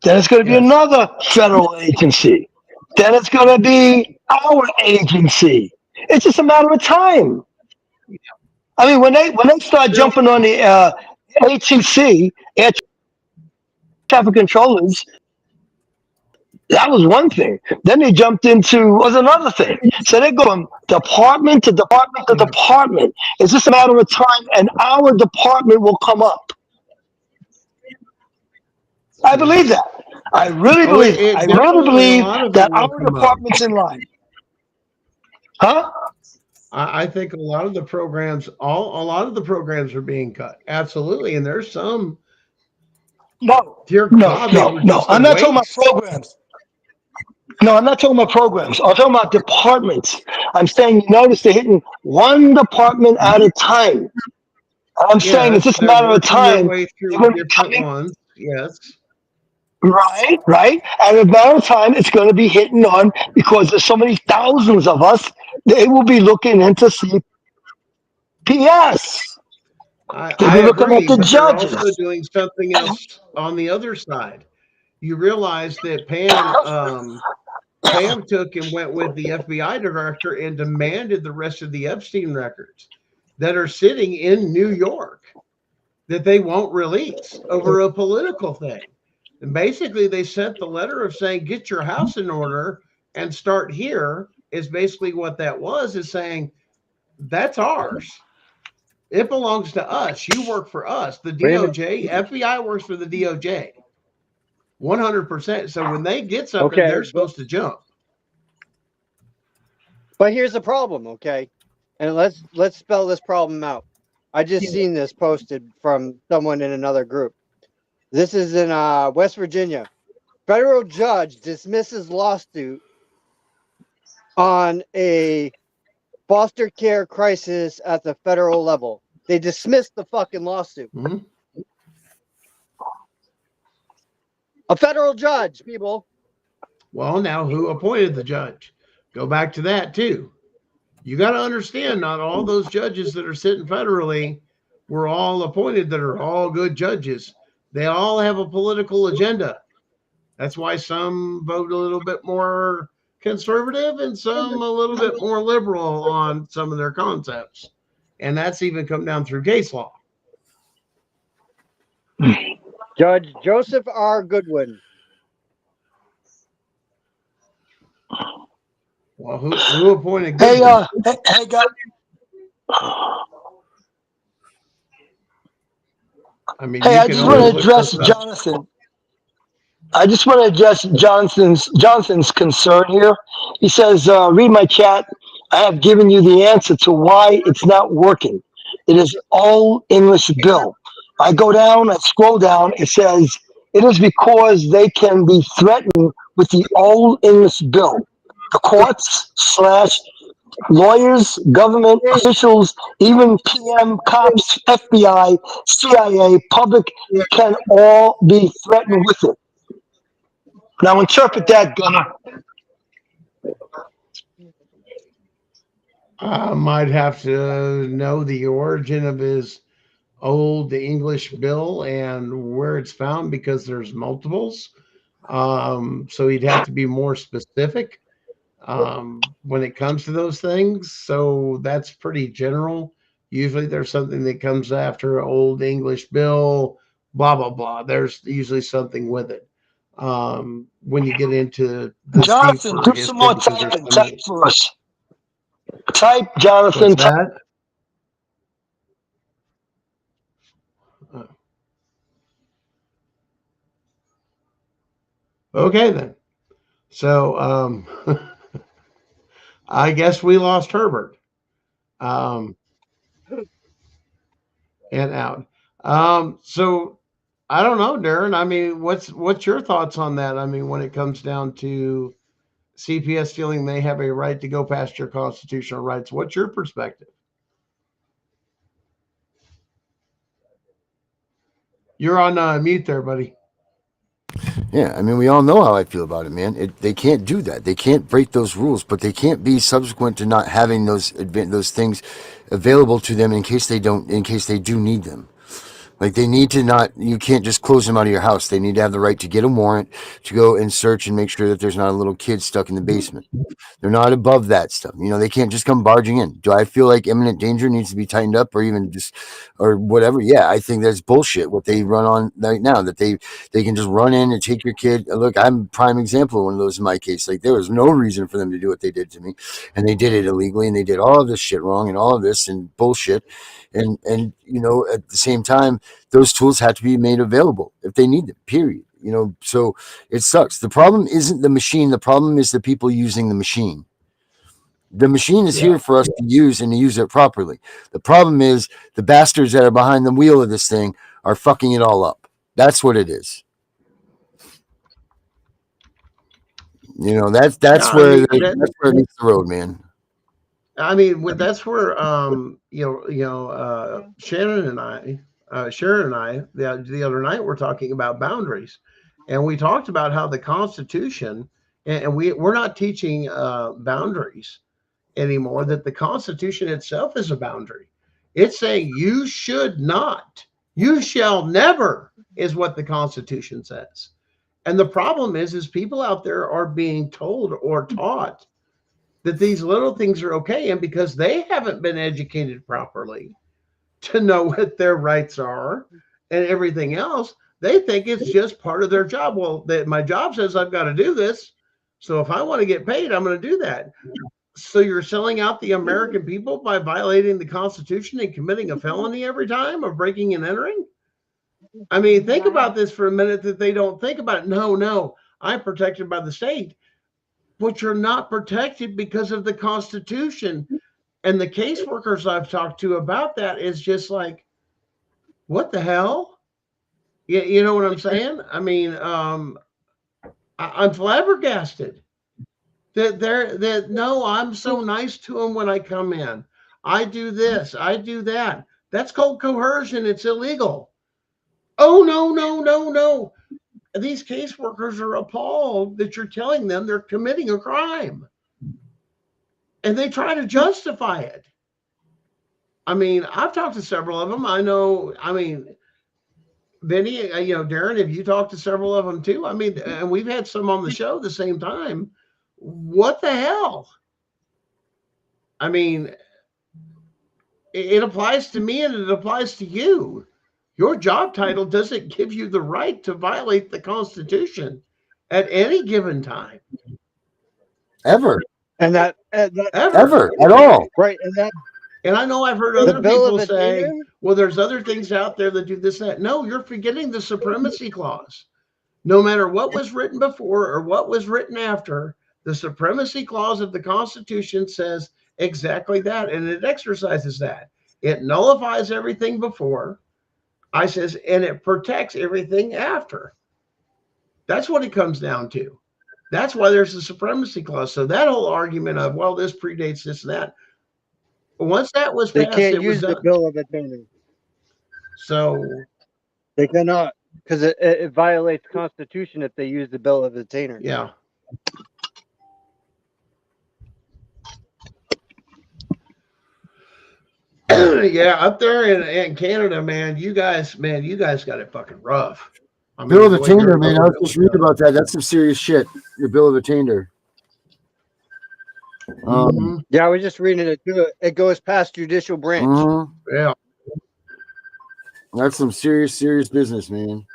Then it's going to be Yes. another federal agency. Then it's going to be our agency. It's just a matter of time. I mean, when they start Still, jumping on the ATC, air traffic controllers, that was one thing. Then they jumped into was another thing. So they go from department to department to yeah. department. It's just a matter of time, and our department will come up. I Yeah. believe that. I really Oh, believe. it I really definitely, a believe lot of it that will our come up. department's in line. Huh? I think a lot of the programs, a lot of the programs are being cut. Absolutely. And there's some, No, dear no, God, they no, were no. just a I'm not talking about waste. programs. No, I'm not talking about programs. I'm talking about departments. I'm saying, you notice they're hitting one department at a time. I'm saying it's Yes, just a they're matter of working their time. way They're through going to be different coming ones. Yes. right, right. And in a matter of time, it's going to be hitting on because there's so many thousands of us. They will be looking into CPS. They'll I be looking at agree, the but they're also judges. doing something else on the other side. You realize that Pam took and went with the FBI director and demanded the rest of the Epstein records that are sitting in New York, that they won't release over a political thing. And basically, they sent the letter of saying, get your house in order and start here, is basically what that was, is saying, that's ours. It belongs to us. You work for us. The Wait a minute. DOJ, FBI works for the DOJ 100%. So when they get something, Okay, they're supposed to jump. but here's the problem, okay? And let's spell this problem out. I just seen this posted from someone in another group. This is in West Virginia. Federal judge dismisses lawsuit on a foster care crisis at the federal level. They dismissed the fucking lawsuit. Mm-hmm. A federal judge, people. Well, now who appointed the judge? Go back to that too. You got to understand, not all those judges that are sitting federally were all appointed that are all good judges. They all have a political agenda. That's why some vote a little bit more conservative and some a little bit more liberal on some of their concepts. And that's even come down through case law. Judge Joseph R. Goodwin. Well, who appointed Hey, Goodwin? hey, guys. I mean, Hey, you I can just want only to put so address stuff. Jonathan. I just want to address Jonathan's concern here. He says, "Read my chat. I have given you the answer to why it's not working. It is all English bill." I go down, I scroll down. It says it is because they can be threatened with the old English bill. The courts slash lawyers, government officials, even PM, cops, FBI, CIA, public can all be threatened with it. Now interpret that, Gunner. I might have to know the origin of his old English bill and where it's found because there's multiples. So he'd have to be more specific when it comes to those things. So that's pretty general. Usually there's something that comes after old English bill, blah, blah, blah. There's usually something with it. When you get into the Jonathan, deeper do some history, more because there's typing. so many. Type for us. Type, What's Jonathan. Type. that? Uh, Okay, then. So I guess we lost Herbert um, and out. So I don't know, Darren. I mean, what's your thoughts on that? I mean, when it comes down to CPS feeling they have a right to go past your constitutional rights, what's your perspective? You're on mute there, buddy. Yeah, I mean, we all know how I feel about it, man. They can't do that. They can't break those rules, but they can't be subsequent to not having those things available to them in case they do need them. Like they need to not. You can't just close them out of your house. They need to have the right to get a warrant to go and search and make sure that there's not a little kid stuck in the basement. They're not above that stuff. You know, they can't just come barging in. Do I feel like imminent danger needs to be tightened up or even just or whatever? Yeah, I think that's bullshit what they run on right now, that they can just run in and take your kid. Look, I'm a prime example of one of those in my case. Like there was no reason for them to do what they did to me. And they did it illegally and they did all of this shit wrong and all of this and bullshit. And you know, at the same time, those tools have to be made available if they need them, period. You know, so it sucks. The problem isn't the machine. The problem is the people using the machine. The machine is Yeah. here for us to use and to use it properly. The problem is the bastards that are behind the wheel of this thing are fucking it all up. That's what it is. You know, that's Yeah, that's I where mean that. that's where it meets the road, man. I mean, that's where Shannon and I, Sharon and I, the other night, we're talking about boundaries, and we talked about how the Constitution, and we're not teaching boundaries anymore. That the Constitution itself is a boundary. It's saying you should not, you shall never, is what the Constitution says. And the problem is people out there are being told or taught that these little things are okay. And because they haven't been educated properly to know what their rights are and everything else, they think it's just part of their job. Well, my job says I've got to do this. So if I want to get paid, I'm going to do that. So you're selling out the American people by violating the Constitution and committing a felony every time of breaking and entering? I mean, think about this for a minute, that they don't think about it. No, I'm protected by the state. But you're not protected because of the Constitution. And the caseworkers I've talked to about that is just like, what the hell? You know what I'm saying? I mean, I'm flabbergasted that no, I'm so nice to them when I come in. I do this, I do that. That's called coercion. It's illegal. Oh, no. These caseworkers are appalled that you're telling them they're committing a crime. And they try to justify it. I mean, I've talked to several of them. I know, I mean, Vinny, Darren, have you talked to several of them too? I mean, and we've had some on the show at the same time. What the hell? I mean, it applies to me and it applies to you. Your job title doesn't give you the right to violate the Constitution at any given time. Ever. And that Ever. Ever at all. right, And I know I've heard The other Bill people of say, Attainder? well, there's other things out there that do this, that. No, you're forgetting the supremacy clause. No matter what was written before or what was written after, the supremacy clause of the Constitution says exactly that, and it exercises that. It nullifies everything before, I says, and it protects everything after. That's what it comes down to. That's why there's a supremacy clause. So that whole argument of, well, this predates this and that, once that was They passed, can't it was use the done. Bill of Attainder. So, They cannot, because it violates the Constitution if they use the Bill of Attainder. yeah. Yeah, up there in Canada, man, you guys got it fucking rough. I mean, Bill of the way Attainder, your man. I was government just was reading done. about that. That's some serious shit. The Bill of Attainder. Mhm. Yeah, I was just reading it too. It goes past judicial branch. Mhm. Yeah. That's some serious business, man.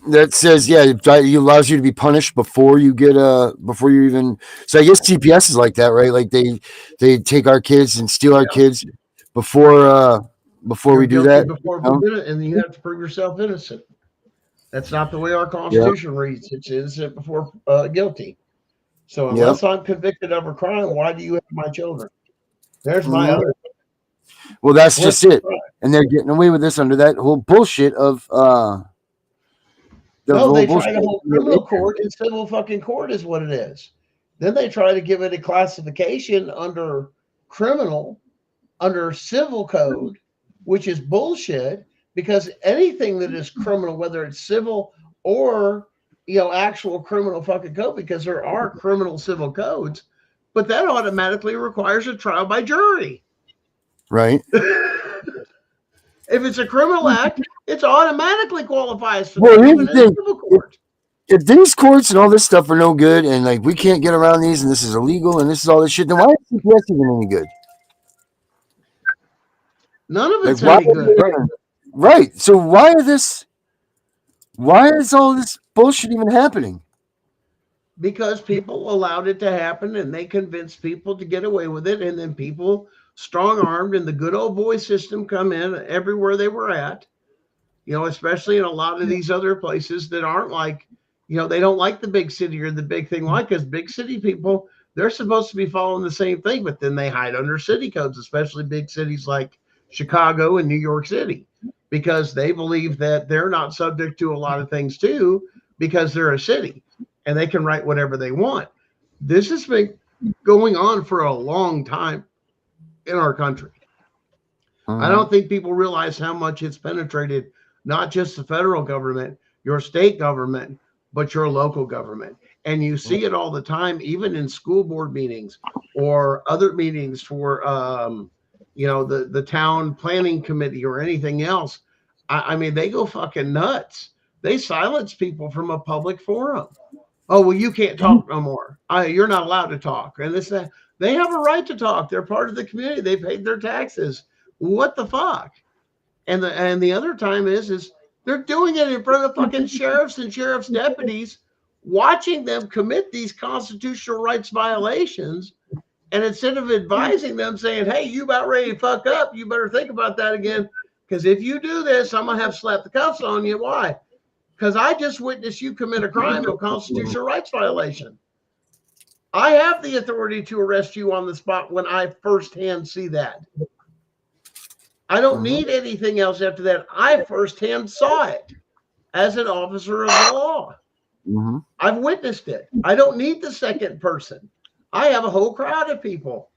That says, yeah, it allows you to be punished before you get before you even. So I guess CPS is like that, right? Like they take our kids and steal our kids before You're we do guilty that. before You know? we did it, and you have to prove yourself innocent. That's not the way our Constitution reads. It's innocent before guilty. So unless I'm convicted of a crime, why do you have my children? There's my Mhm. other. Well, that's What's just it, the crime? and they're getting away with this under that whole bullshit of the No, whole they try bullshit. to hold criminal court and civil fucking court is what it is. Then they try to give it a classification under criminal, under civil code, which is bullshit because anything that is criminal, whether it's civil or actual criminal fucking code, because there are criminal civil codes, but that automatically requires a trial by jury. Right. If it's a criminal act, it automatically qualifies for Well, that, here's even the in thing. civil court. If these courts and all this stuff are no good, and like we can't get around these, and this is illegal, and this is all this shit, then why is CPS even any good? None of Like, it's why? any good. Right. So why is all this bullshit even happening? Because people allowed it to happen and they convinced people to get away with it. And then people, strong armed and the good old boy system, come in everywhere they were at, especially in a lot of these other places that aren't like, they don't like the big city or the big thing, like, because big city people, they're supposed to be following the same thing, but then they hide under city codes, especially big cities like Chicago and New York City, because they believe that they're not subject to a lot of things too, because they're a city and they can write whatever they want. This has been going on for a long time in our country. I don't think people realize how much it's penetrated, not just the federal government, your state government, but your local government. And you see it all the time, even in school board meetings or other meetings for, the town planning committee or anything else. I mean, they go fucking nuts. They silence people from a public forum. Oh, well, you can't talk no more. You're not allowed to talk. And this, that. They have a right to talk. They're part of the community. They paid their taxes. What the fuck? And the other time is they're doing it in front of fucking sheriffs and sheriff's deputies, watching them commit these constitutional rights violations. And instead of advising them, saying, hey, you about ready to fuck up, you better think about that again. Because if you do this, I'm going to have to slap the cuffs on you. Why? Because I just witnessed you commit a crime of constitutional rights violation. I have the authority to arrest you on the spot when I firsthand see that. I don't need anything else after that. I firsthand saw it as an officer of the law. I've witnessed it. I don't need the second person. I have a whole crowd of people.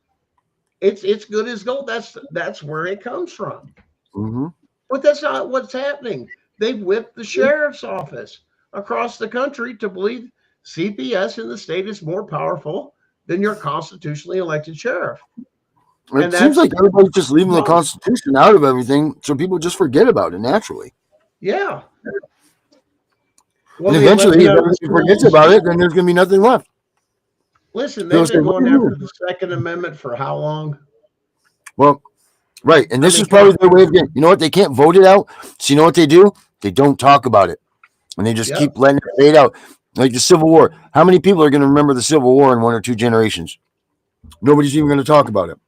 It's good as gold. That's where it comes from. But that's not what's happening. They've whipped the sheriff's office across the country to believe CPS in the state is more powerful than your constitutionally elected sheriff. It seems like everybody's just leaving the Constitution out of everything, so people just forget about it naturally. Yeah. Well, and eventually, if everybody forgets about it, then there's going to be nothing left. Listen, they've been going after the Second Amendment for how long? Well, right. And this is probably their way of getting, you know what? They can't vote it out. So you know what they do? They don't talk about it. And they just keep letting it fade out. Like the Civil War. How many people are going to remember the Civil War in 1 or 2 generations? Nobody's even going to talk about it.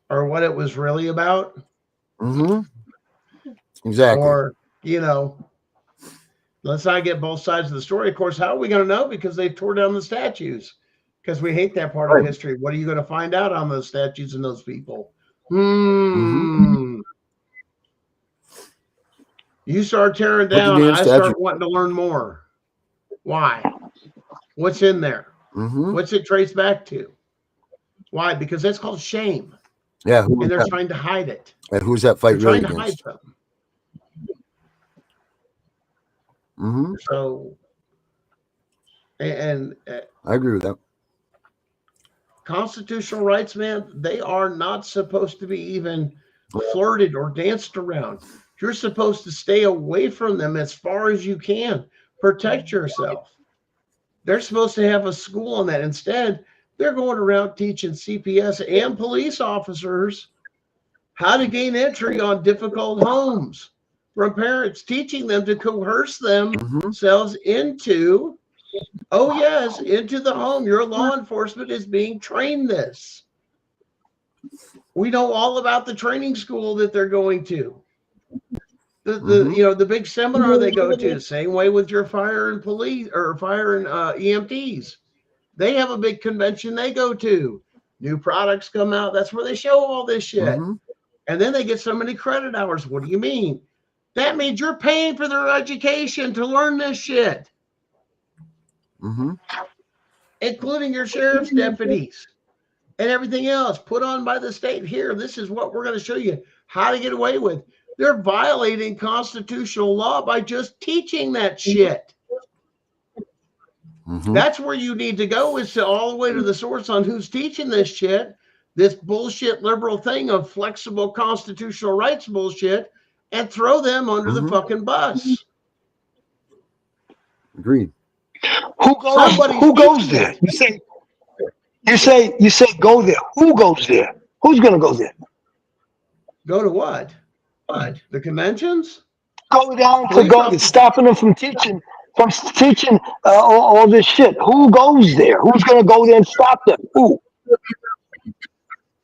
or what it was really about. Mm-hmm. Exactly. Or, you know, let's not get both sides of the story. Of course, how are we going to know? Because they tore down the statues. Because we hate that part of history. What are you going to find out on those statues and those people? Mm-hmm. You start tearing Put the down, damn I statue. start wanting to learn more. Why? What's in there? Mm-hmm. What's it traced back to? Why? Because that's called shame. Yeah. And they're trying to hide it. And who's that fight They're really trying to hide against? something. Mm-hmm. So, and I agree with that. constitutional rights, man, they are not supposed to be even flirted or danced around. You're supposed to stay away from them as far as you can. Protect yourself. They're supposed to have a school on that. Instead, they're going around teaching CPS and police officers how to gain entry on difficult homes from parents, teaching them to coerce themselves into, oh, yes, into the home. Your law enforcement is being trained this. We know all about the training school that they're going to. The big seminar they go to, same way with your fire and police or fire and EMTs. They have a big convention they go to. New products come out. That's where they show all this shit. Mm-hmm. And then they get so many credit hours. What do you mean? That means you're paying for their education to learn this shit. Mm-hmm. Including your sheriff's deputies and everything else put on by the state. Here, this is what we're going to show you how to get away with. They're violating constitutional law by just teaching that shit. Mm-hmm. That's where you need to go, is to all the way to the source on who's teaching this shit, this bullshit liberal thing of flexible constitutional rights bullshit, and throw them under the fucking bus. Agreed. Who goes there? You say go there. Who goes there? Who's gonna go there? Go to what? The conventions? Go down to go, stopping them from teaching all this shit. Who goes there? Who's gonna go there and stop them? Who?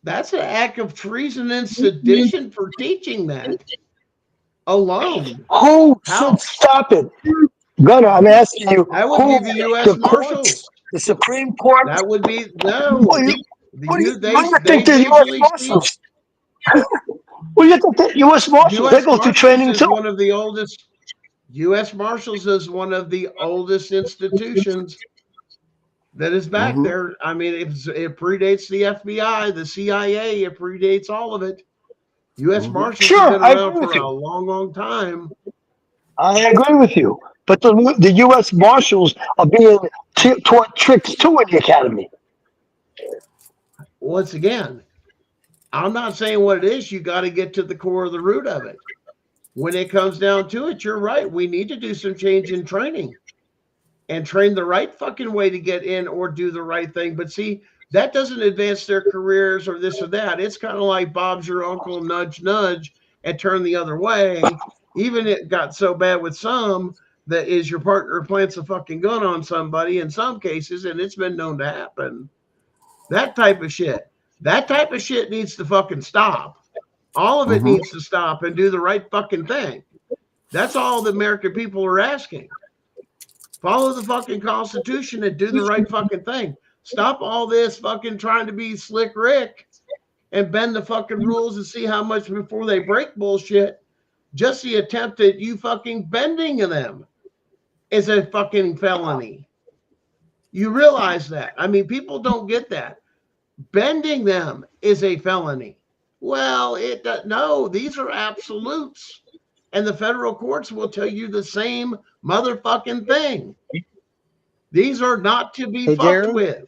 That's an act of treason and sedition for teaching that alone. Who should stop it? Gunnar, I'm asking you. That would be the U.S. Marshals. The Supreme Court. That would be no. What do you think the U.S. Marshals? What do you think the U.S. Marshals? They go through training too. One of the oldest. U.S. Marshals is one of the oldest institutions that is back there. I mean, it predates the FBI, the CIA. It predates all of it. U.S. Marshals have been around for a long, long time. I agree with you. But the U.S. Marshals are being taught tricks too in the academy. Once again, I'm not saying what it is. You got to get to the core of the root of it. When it comes down to it, you're right. We need to do some change in training and train the right fucking way to get in or do the right thing. But see, that doesn't advance their careers or this or that. It's kind of like Bob's your uncle, nudge, nudge, and turn the other way. Even it got so bad with some that is your partner plants a fucking gun on somebody in some cases, and it's been known to happen. That type of shit needs to fucking stop. All of it needs to stop and do the right fucking thing. That's all the American people are asking. Follow the fucking Constitution and do the right fucking thing. Stop all this fucking trying to be slick Rick and bend the fucking rules and see how much before they break bullshit. Just the attempt at you fucking bending them is a fucking felony. You realize that. I mean, people don't get that. Bending them is a felony. Well, no, these are absolutes. And the federal courts will tell you the same motherfucking thing. These are not to be fucked with.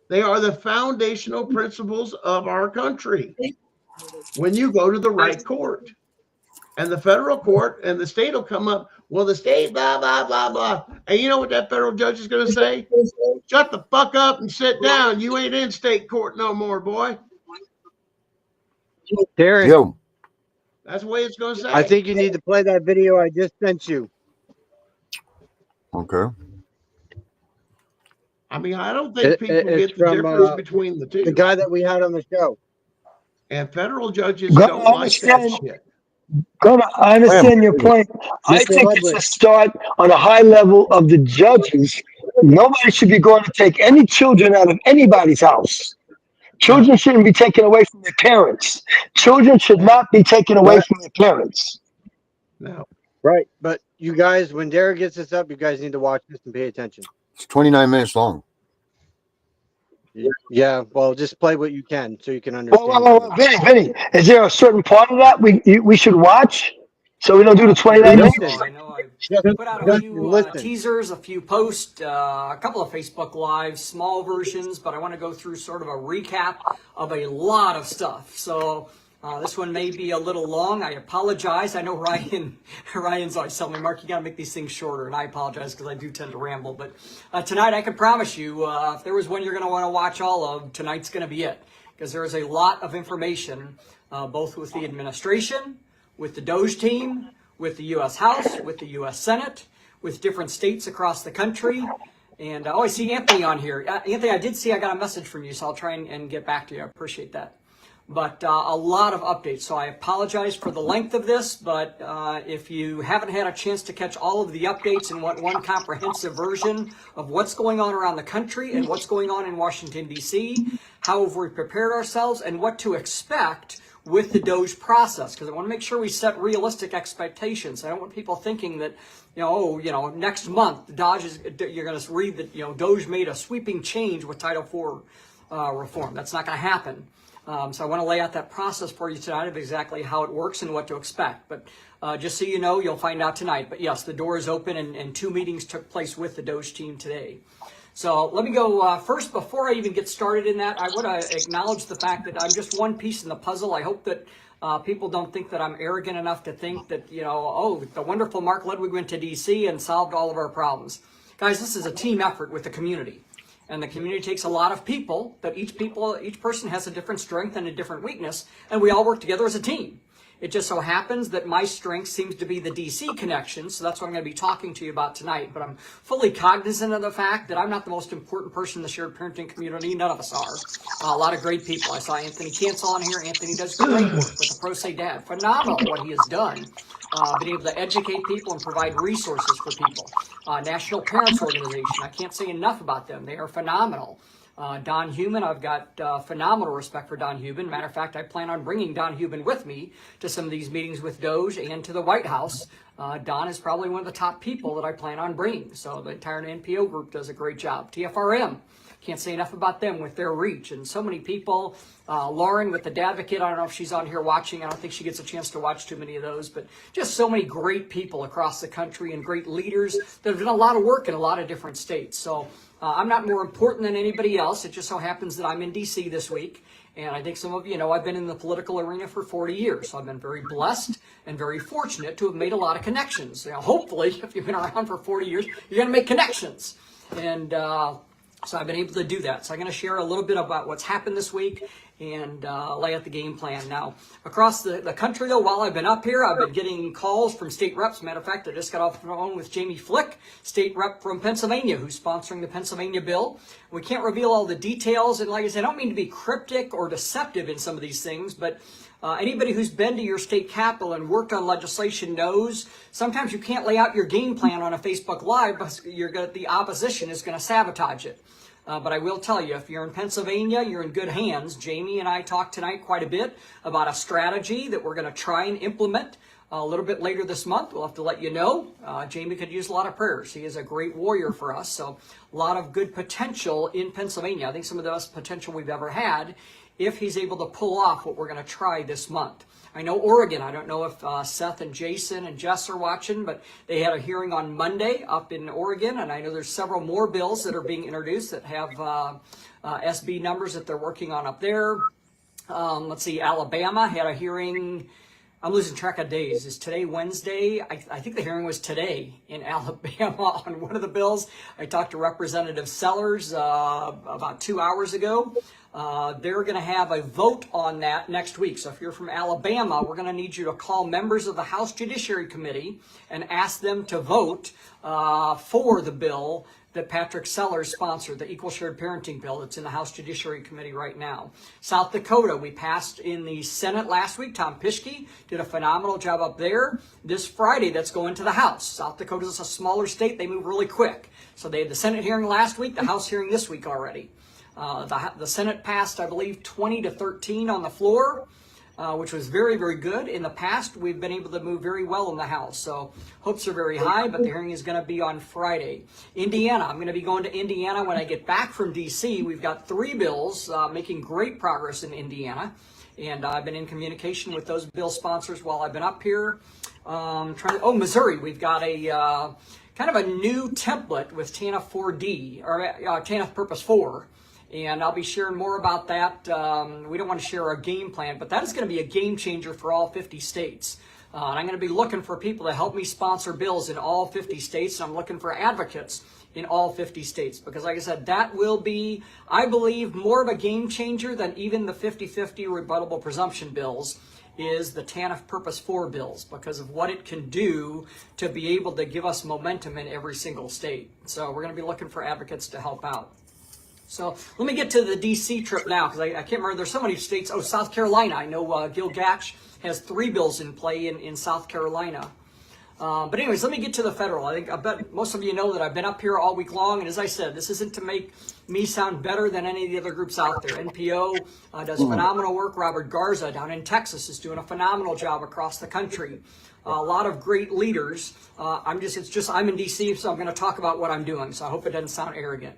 They are the foundational principles of our country. When you go to the right court. And the federal court and the state will come up, well, the state, blah, blah, blah, blah. And you know what that federal judge is going to say? Shut the fuck up and sit down. You ain't in state court no more, boy. Terry, that's the way it's going to say. I think you need to play that video I just sent you. Okay. I mean, I don't think people It's get the from difference between the the two. guy that we had on the show. And federal judges Gonna don't like that understand. shit. I understand your point. I Mr. think it's Ludwig. a start on a high level of the judges. Nobody should be going to take any children out of anybody's house. Children shouldn't be taken away from their parents. Children should not be taken away But from their parents. No. right, but you guys, when Derek gets this up, you guys need to watch this and pay attention. It's 29 minutes long. Yeah, well, just play what you can so you can Well, understand. Vinny, is there a certain part of that we should watch so we don't do the 29 Listen. minutes? I know I've Just, put out a just few listen. teasers, a few posts, a couple of Facebook Lives, small versions, but I want to go through sort of a recap of a lot of stuff. So this one may be a little long. I apologize. I know Ryan's always telling me, Mark, you got to make these things shorter, and I apologize because I do tend to ramble. But tonight, I can promise you, if there was one you're going to want to watch all of, tonight's going to be it, because there is a lot of information, both with the administration, with the Doge team, with the U.S. House, with the U.S. Senate, with different states across the country. And I see Anthony on here. Anthony, I did see I got a message from you, so I'll try and get back to you. I appreciate that. But a lot of updates, so I apologize for the length of this, but if you haven't had a chance to catch all of the updates and want one comprehensive version of what's going on around the country and what's going on in Washington, D.C., how have we prepared ourselves, and what to expect with the Doge process, because I want to make sure we set realistic expectations. I don't want people thinking that, next month, you're going to read that, Doge made a sweeping change with Title IV reform. That's not going to happen. So I want to lay out that process for you tonight of exactly how it works and what to expect. But just so you know, you'll find out tonight. But yes, the door is open, and 2 meetings took place with the Doge team today. So let me go first, before I even get started in that, I want to acknowledge the fact that I'm just one piece in the puzzle. I hope that people don't think that I'm arrogant enough to think that, the wonderful Mark Ludwig went to D.C. and solved all of our problems. Guys, this is a team effort with the community. And the community takes a lot of people, but each person has a different strength and a different weakness, and we all work together as a team. It just so happens that my strength seems to be the DC connection, so that's what I'm going to be talking to you about tonight. But I'm fully cognizant of the fact that I'm not the most important person in the shared parenting community. None of us are. A lot of great people. I saw Anthony Cancel on here. Anthony does great work with the Pro Say Dad. Phenomenal what he has done. Been able to educate people and provide resources for people. National Parents Organization. I can't say enough about them. They are phenomenal. Don Human, I've got phenomenal respect for Don Human. Matter of fact, I plan on bringing Don Human with me to some of these meetings with Doge and to the White House. Don is probably one of the top people that I plan on bringing. So the entire NPO group does a great job. TFRM, can't say enough about them with their reach. And so many people, Lauren with the Dadvocate, I don't know if she's on here watching. I don't think she gets a chance to watch too many of those. But just so many great people across the country and great leaders that have done a lot of work in a lot of different states. So I'm not more important than anybody else. It just so happens that I'm in D.C. this week. And I think some of you know I've been in the political arena for 40 years. So I've been very blessed and very fortunate to have made a lot of connections. Hopefully, if you've been around for 40 years, you're going to make connections. And so I've been able to do that. So I'm going to share a little bit about what's happened this week and lay out the game plan. Now, across the country, though, while I've been up here, I've been getting calls from state reps. Matter of fact, I just got off the phone with Jamie Flick, state rep from Pennsylvania, who's sponsoring the Pennsylvania bill. We can't reveal all the details. And like I said, I don't mean to be cryptic or deceptive in some of these things, but anybody who's been to your state capitol and worked on legislation knows sometimes you can't lay out your game plan on a Facebook Live because the opposition is going to sabotage it. But I will tell you, if you're in Pennsylvania, you're in good hands. Jamie and I talked tonight quite a bit about a strategy that we're going to try and implement a little bit later this month. We'll have to let you know. Jamie could use a lot of prayers. He is a great warrior for us. So a lot of good potential in Pennsylvania. I think some of the best potential we've ever had if he's able to pull off what we're going to try this month. I know Oregon, I don't know if Seth and Jason and Jess are watching, but they had a hearing on Monday up in Oregon, and I know there's several more bills that are being introduced that have SB numbers that they're working on up there. Let's see, Alabama had a hearing. I'm losing track of days. Is today Wednesday? I think the hearing was today in Alabama on one of the bills. I talked to Representative Sellers about 2 hours ago. they're going to have a vote on that next week. So if you're from Alabama, we're going to need you to call members of the House Judiciary Committee and ask them to vote for the bill that Patrick Sellers sponsored, the Equal Shared Parenting bill that's in the House Judiciary Committee right now. South Dakota, we passed in the Senate last week. Tom Pischke did a phenomenal job up there. This Friday, that's going to the House. South Dakota is a smaller state. They move really quick. So they had the Senate hearing last week, the House hearing this week already. The Senate passed, I believe, 20-13 on the floor, which was very, very good. In the past, we've been able to move very well in the House. So hopes are very high, but the hearing is going to be on Friday. Indiana, I'm going to be going to Indiana when I get back from D.C. We've got 3 bills making great progress in Indiana. And I've been in communication with those bill sponsors while I've been up here. Missouri, we've got a kind of a new template with TANF 4D, or TANF Purpose 4. And I'll be sharing more about that. We don't want to share our game plan, but that is going to be a game changer for all 50 states. And I'm going to be looking for people to help me sponsor bills in all 50 states. And I'm looking for advocates in all 50 states because, like I said, that will be, I believe, more of a game changer than even the 50-50 rebuttable presumption bills is the TANF Purpose 4 bills because of what it can do to be able to give us momentum in every single state. So we're going to be looking for advocates to help out. So let me get to the D.C. trip now because I can't remember. There's so many states. Oh, South Carolina. I know Gil Gatch has 3 bills in play in South Carolina. But anyways, let me get to the federal. I bet most of you know that I've been up here all week long. And as I said, this isn't to make me sound better than any of the other groups out there. NPO does phenomenal work. Robert Garza down in Texas is doing a phenomenal job across the country. A lot of great leaders. I'm in D.C., so I'm going to talk about what I'm doing. So I hope it doesn't sound arrogant.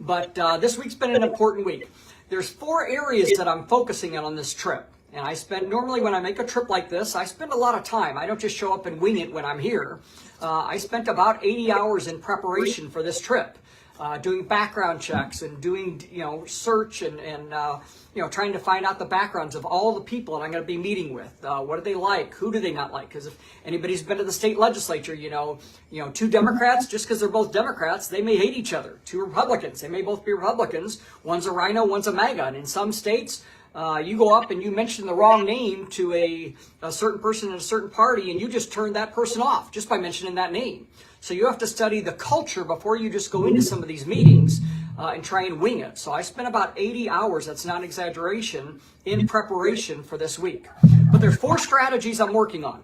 But this week's been an important week. There's 4 areas that I'm focusing on this trip. And normally when I make a trip like this, I spend a lot of time. I don't just show up and wing it when I'm here. I spent about 80 hours in preparation for this trip, doing background checks and doing, search and trying to find out the backgrounds of all the people that I'm going to be meeting with. What do they like? Who do they not like? Because if anybody's been to the state legislature, 2 Democrats, just because they're both Democrats, they may hate each other. 2 Republicans, they may both be Republicans. One's a rhino, one's a MAGA. And in some states, you go up and you mention the wrong name to a certain person in a certain party, and you just turn that person off just by mentioning that name. So you have to study the culture before you just go into some of these meetings and try and wing it. So I spent about 80 hours, that's not an exaggeration, in preparation for this week. But there's 4 strategies I'm working on.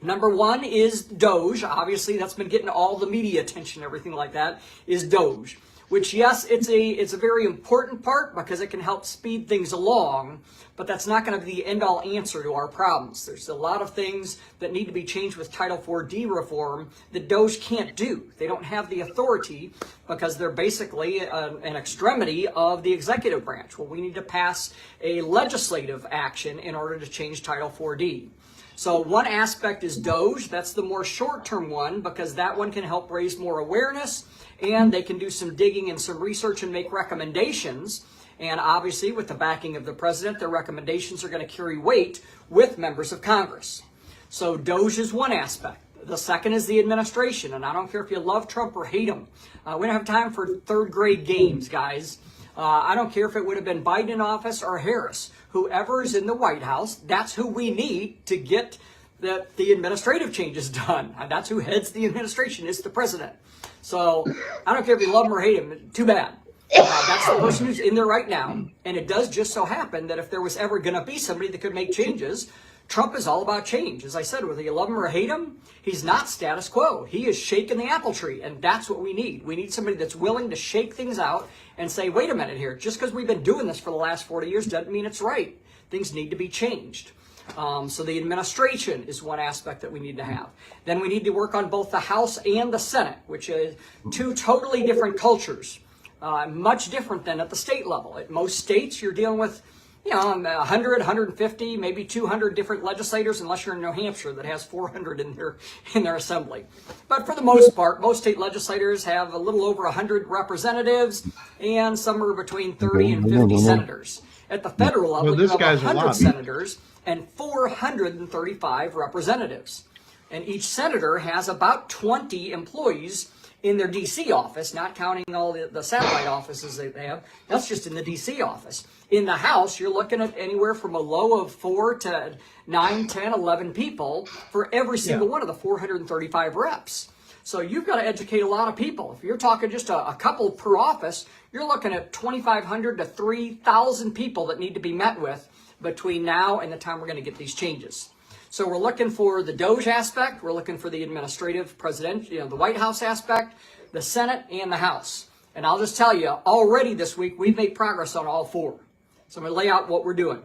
Number 1 is Doge. Obviously, that's been getting all the media attention, everything like that, is Doge. Which, yes, it's a very important part because it can help speed things along, but that's not going to be the end-all answer to our problems. There's a lot of things that need to be changed with Title 4D reform that Doge can't do. They don't have the authority because they're basically an extremity of the executive branch. Well, we need to pass a legislative action in order to change Title 4D. So one aspect is Doge. That's the more short-term one because that one can help raise more awareness and they can do some digging and some research and make recommendations. And obviously, with the backing of the president, their recommendations are going to carry weight with members of Congress. So Doge is one aspect. The second is the administration. And I don't care if you love Trump or hate him. We don't have time for 3rd grade games, guys. I don't care if it would have been Biden in office or Harris. Whoever is in the White House, that's who we need to get the administrative changes done. And that's who heads the administration, is the president. So I don't care if you love him or hate him, too bad. That's the person who's in there right now. And it does just so happen that if there was ever going to be somebody that could make changes, Trump is all about change. As I said, whether you love him or hate him, he's not status quo. He is shaking the apple tree, and that's what we need. We need somebody that's willing to shake things out and say, wait a minute here, just because we've been doing this for the last 40 years doesn't mean it's right. Things need to be changed. So the administration is one aspect that we need to have. Then we need to work on both the House and the Senate, which is 2 totally different cultures, much different than at the state level. At most states, you're dealing with 100, 150, maybe 200 different legislators, unless you're in New Hampshire that has 400 in their assembly. But for the most part, most state legislators have a little over 100 representatives and somewhere between 30 and 50 senators. At the federal level, you have 100 senators and 435 representatives. And each senator has about 20 employees in their DC office, not counting all the satellite offices that they have. That's just in the DC office. In the House, you're looking at anywhere from a low of 4 to 9, 10, 11 people for every single one of the 435 reps. So you've got to educate a lot of people. If you're talking just a couple per office, you're looking at 2,500 to 3,000 people that need to be met with between now and the time we're going to get these changes. So we're looking for the DOJ aspect, we're looking for the administrative, president, the White House aspect, the Senate, and the House. And I'll just tell you, already this week, we've made progress on all 4. So I'm going to lay out what we're doing.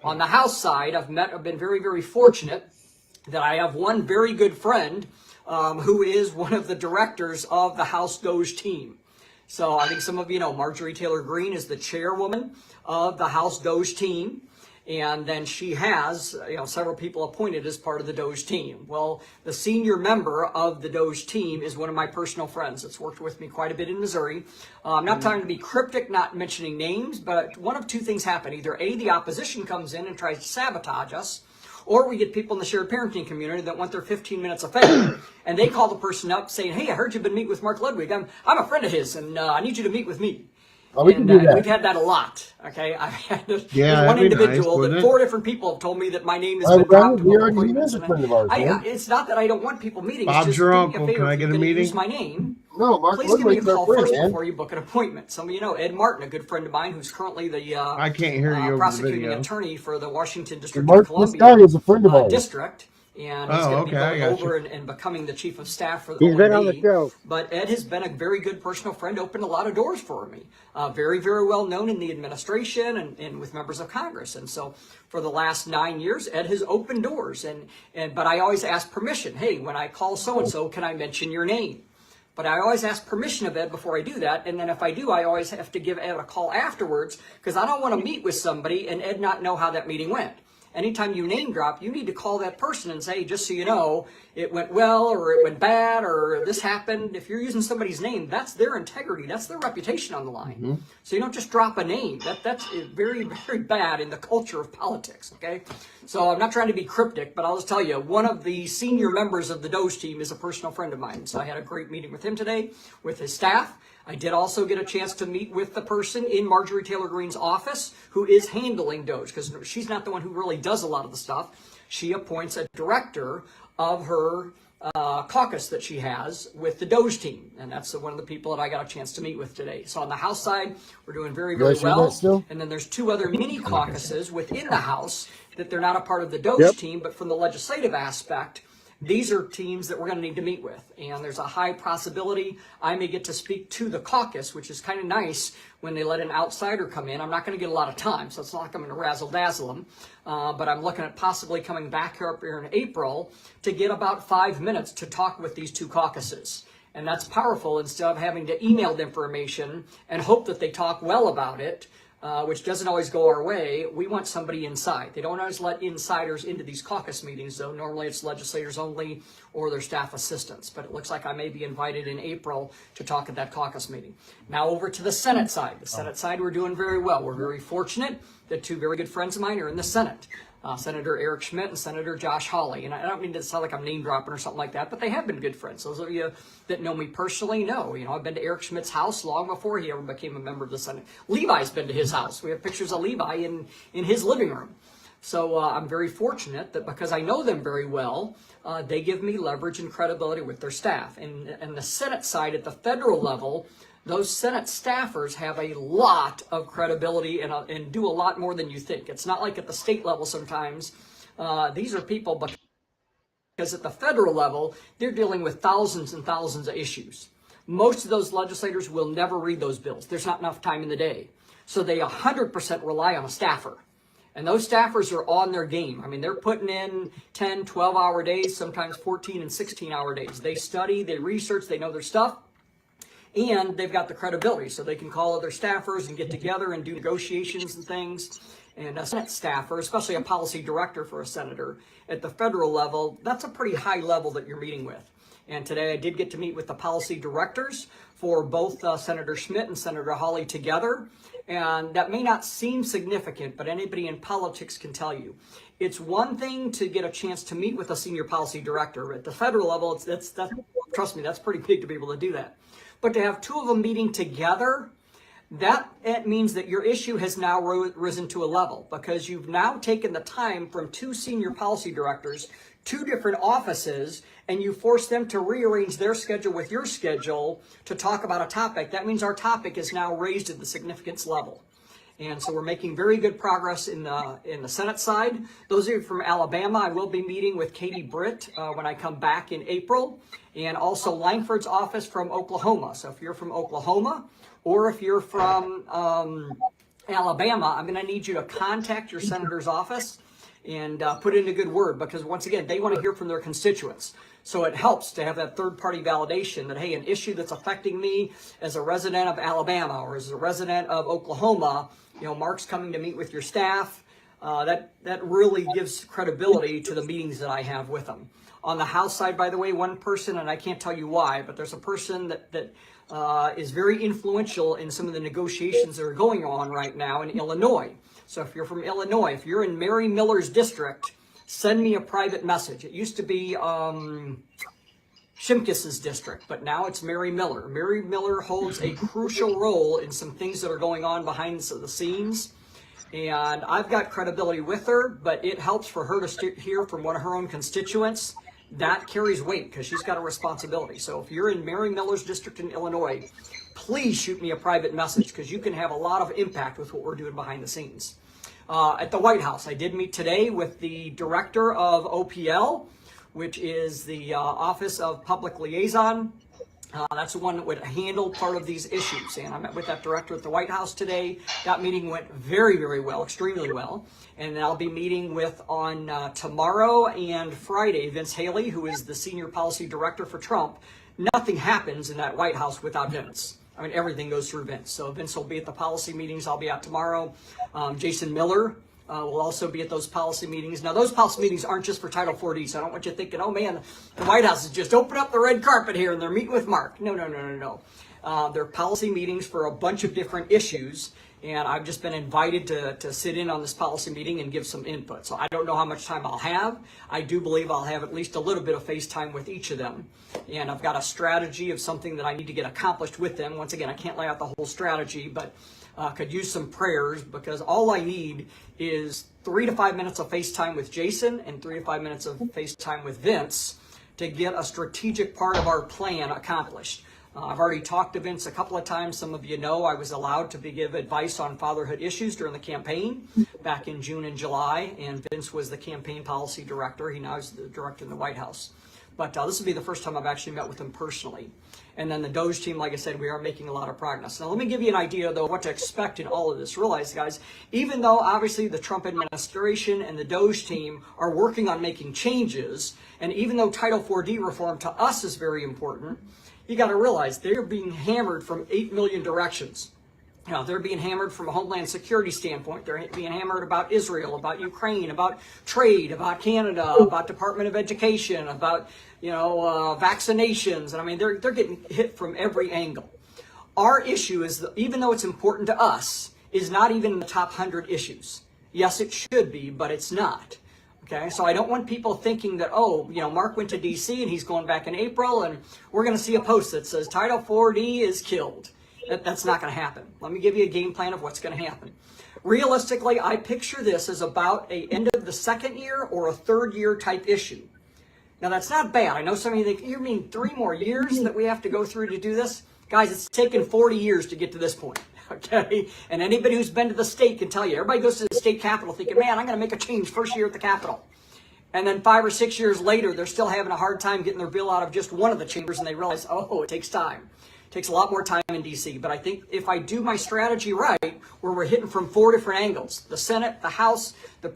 On the House side, I've been very, very fortunate that I have one very good friend who is one of the directors of the House DOJ team. So I think some of you know Marjorie Taylor Greene is the chairwoman of the House DOJ team. And then she has, several people appointed as part of the DOJ team. Well, the senior member of the DOJ team is one of my personal friends that's worked with me quite a bit in Missouri. I'm not trying to be cryptic, not mentioning names, but one of two things happen. Either A, the opposition comes in and tries to sabotage us, or we get people in the shared parenting community that want their 15 minutes of fame, and they call the person up saying, hey, I heard you've been meeting with Mark Ludwig. I'm a friend of his, and I need you to meet with me. Oh, we can do that. We've had that a lot. Okay, I've had there's Yeah, one that'd be individual nice, that wouldn't it? 4 different people have told me that my name has been dropped. We already knew as a friend of ours. It's not that I don't want people meeting. Bob's it's just your do me uncle. a favor, Can I if get you're a gonna meeting? Use my name. No, Mark Please give me a Ludwig's our call friend, first man. before you book an appointment. Some of you know Ed Martin, a good friend of mine, who's currently the I can't hear you over the prosecuting video. attorney for the Washington District Mark, of Columbia. this guy is a friend of ours. District. And he's Oh, going to be okay, I going got over and becoming the chief of staff for the He's been on the OMB. show. But Ed has been a very good personal friend, opened a lot of doors for me. Very, very well known in the administration and with members of Congress. And so for the last 9 years, Ed has opened doors. But I always ask permission. Hey, when I call so-and-so, can I mention your name? But I always ask permission of Ed before I do that. And then if I do, I always have to give Ed a call afterwards because I don't want to meet with somebody and Ed not know how that meeting went. Anytime you name drop, you need to call that person and say, just so you know, it went well or it went bad or this happened. If you're using somebody's name, that's their integrity. That's their reputation on the line. Mm-hmm. So you don't just drop a name. That's very, very bad in the culture of politics, okay? So I'm not trying to be cryptic, but I'll just tell you, one of the senior members of the DOJ team is a personal friend of mine. So I had a great meeting with him today, with his staff. I did also get a chance to meet with the person in Marjorie Taylor Greene's office who is handling DOJ, because she's not the one who really does a lot of the stuff. She appoints a director of her caucus that she has with the DOJ team, and that's one of the people that I got a chance to meet with today. So on the House side, we're doing very, very well. And then there's 2 other mini caucuses within the House that they're not a part of the DOJ team, but from the legislative aspect, these are teams that we're going to need to meet with. And there's a high possibility I may get to speak to the caucus, which is kind of nice when they let an outsider come in. I'm not going to get a lot of time, so it's not like I'm going to razzle-dazzle them. But I'm looking at possibly coming back here up here in April to get about 5 minutes to talk with these 2 caucuses. And that's powerful instead of having to email the information and hope that they talk well about it. Which doesn't always go our way. We want somebody inside. They don't always let insiders into these caucus meetings, though. Normally it's legislators only or their staff assistants. But it looks like I may be invited in April to talk at that caucus meeting. Now over to the Senate side. The Senate side, we're doing very well. We're very fortunate that 2 very good friends of mine are in the Senate. Senator Eric Schmidt and Senator Josh Hawley. And I don't mean to sound like I'm name dropping or something like that, but they have been good friends. Those of you that know me personally know. I've been to Eric Schmidt's house long before he ever became a member of the Senate. Levi's been to his house. We have pictures of Levi in his living room. So I'm very fortunate that because I know them very well, they give me leverage and credibility with their staff. And the Senate side at the federal level, those Senate staffers have a lot of credibility and do a lot more than you think. It's not like at the state level sometimes. These are people, because at the federal level, they're dealing with thousands and thousands of issues. Most of those legislators will never read those bills. There's not enough time in the day. So they 100% rely on a staffer. And those staffers are on their game. I mean, they're putting in 10, 12-hour days, sometimes 14 and 16-hour days. They study, they research, they know their stuff. And they've got the credibility, so they can call other staffers and get together and do negotiations and things. And a Senate staffer, especially a policy director for a senator, at the federal level, that's a pretty high level that you're meeting with. And today I did get to meet with the policy directors for both Senator Schmidt and Senator Hawley together. And that may not seem significant, but anybody in politics can tell you. It's one thing to get a chance to meet with a senior policy director. At the federal level, trust me, that's pretty big to be able to do that. But to have two of them meeting together, it means that your issue has now risen to a level, because you've now taken the time from two senior policy directors, two different offices, and you force them to rearrange their schedule with your schedule to talk about a topic. That means our topic is now raised at the significance level. And so we're making very good progress in the Senate side. Those of you from Alabama, I will be meeting with Katie Britt when I come back in April, and also Langford's office from Oklahoma. So if you're from Oklahoma, or if you're from Alabama, I'm going to need you to contact your senator's office and put in a good word, because once again, they want to hear from their constituents. So it helps to have that third-party validation that, hey, an issue that's affecting me as a resident of Alabama or as a resident of Oklahoma, Mark's coming to meet with your staff. That really gives credibility to the meetings that I have with them. On the House side, by the way, one person, and I can't tell you why, but there's a person that is very influential in some of the negotiations that are going on right now in Illinois. So if you're from Illinois, if you're in Mary Miller's district, send me a private message. It used to be Shimkus's district, but now it's Mary Miller. Mary Miller holds a crucial role in some things that are going on behind the scenes. And I've got credibility with her, but it helps for her to hear from one of her own constituents. That carries weight because she's got a responsibility. So if you're in Mary Miller's district in Illinois, please shoot me a private message, because you can have a lot of impact with what we're doing behind the scenes. At the White House, I did meet today with the director of OPL, which is the Office of Public Liaison. That's the one that would handle part of these issues. And I met with that director at the White House today. That meeting went very, very well, extremely well. And I'll be meeting with on tomorrow and Friday, Vince Haley, who is the senior policy director for Trump. Nothing happens in that White House without Vince. I mean, everything goes through Vince. So Vince will be at the policy meetings. I'll be out tomorrow. Jason Miller will also be at those policy meetings. Now, those policy meetings aren't just for Title 4D, so I don't want you thinking, oh, man, the White House is just open up the red carpet here and they're meeting with Mark. No. They're policy meetings for a bunch of different issues, and I've just been invited to sit in on this policy meeting and give some input. So I don't know how much time I'll have. I do believe I'll have at least a little bit of face time with each of them. And I've got a strategy of something that I need to get accomplished with them. Once again, I can't lay out the whole strategy, but could use some prayers, because all I need is 3 to 5 minutes of FaceTime with Jason and 3 to 5 minutes of FaceTime with Vince to get a strategic part of our plan accomplished. I've already talked to Vince a couple of times. Some of you know I was allowed to give advice on fatherhood issues during the campaign back in June and July, and Vince was the campaign policy director. He now is the director in the White House. But this will be the first time I've actually met with him personally. And then the Doge team, like I said, we are making a lot of progress. Now, let me give you an idea, though, what to expect in all of this. Realize, guys, even though obviously the Trump administration and the Doge team are working on making changes, and even though Title 4D reform to us is very important, you got to realize they're being hammered from 8 million directions. They're being hammered from a homeland security standpoint. They're being hammered about Israel, about Ukraine, about trade, about Canada, about Department of Education, about vaccinations. And I mean, they're getting hit from every angle. Our issue is, that, even though it's important to us, is not even in the top 100 issues. Yes, it should be, but it's not. Okay, so I don't want people thinking that, Mark went to D.C. and he's going back in April, and we're going to see a post that says Title 4D is killed. That's not going to happen. Let me give you a game plan of what's going to happen. Realistically, I picture this as about an end of the second year or a third year type issue. Now, that's not bad. I know some of you think, you mean 3 more years that we have to go through to do this? Guys, it's taken 40 years to get to this point. Okay? And anybody who's been to the state can tell you, everybody goes to the state capitol thinking, man, I'm going to make a change first year at the capitol. And then 5 or 6 years later, they're still having a hard time getting their bill out of just one of the chambers, and they realize, it takes time. Takes a lot more time in D.C. But I think if I do my strategy right, where we're hitting from 4 different angles, the Senate, the House, the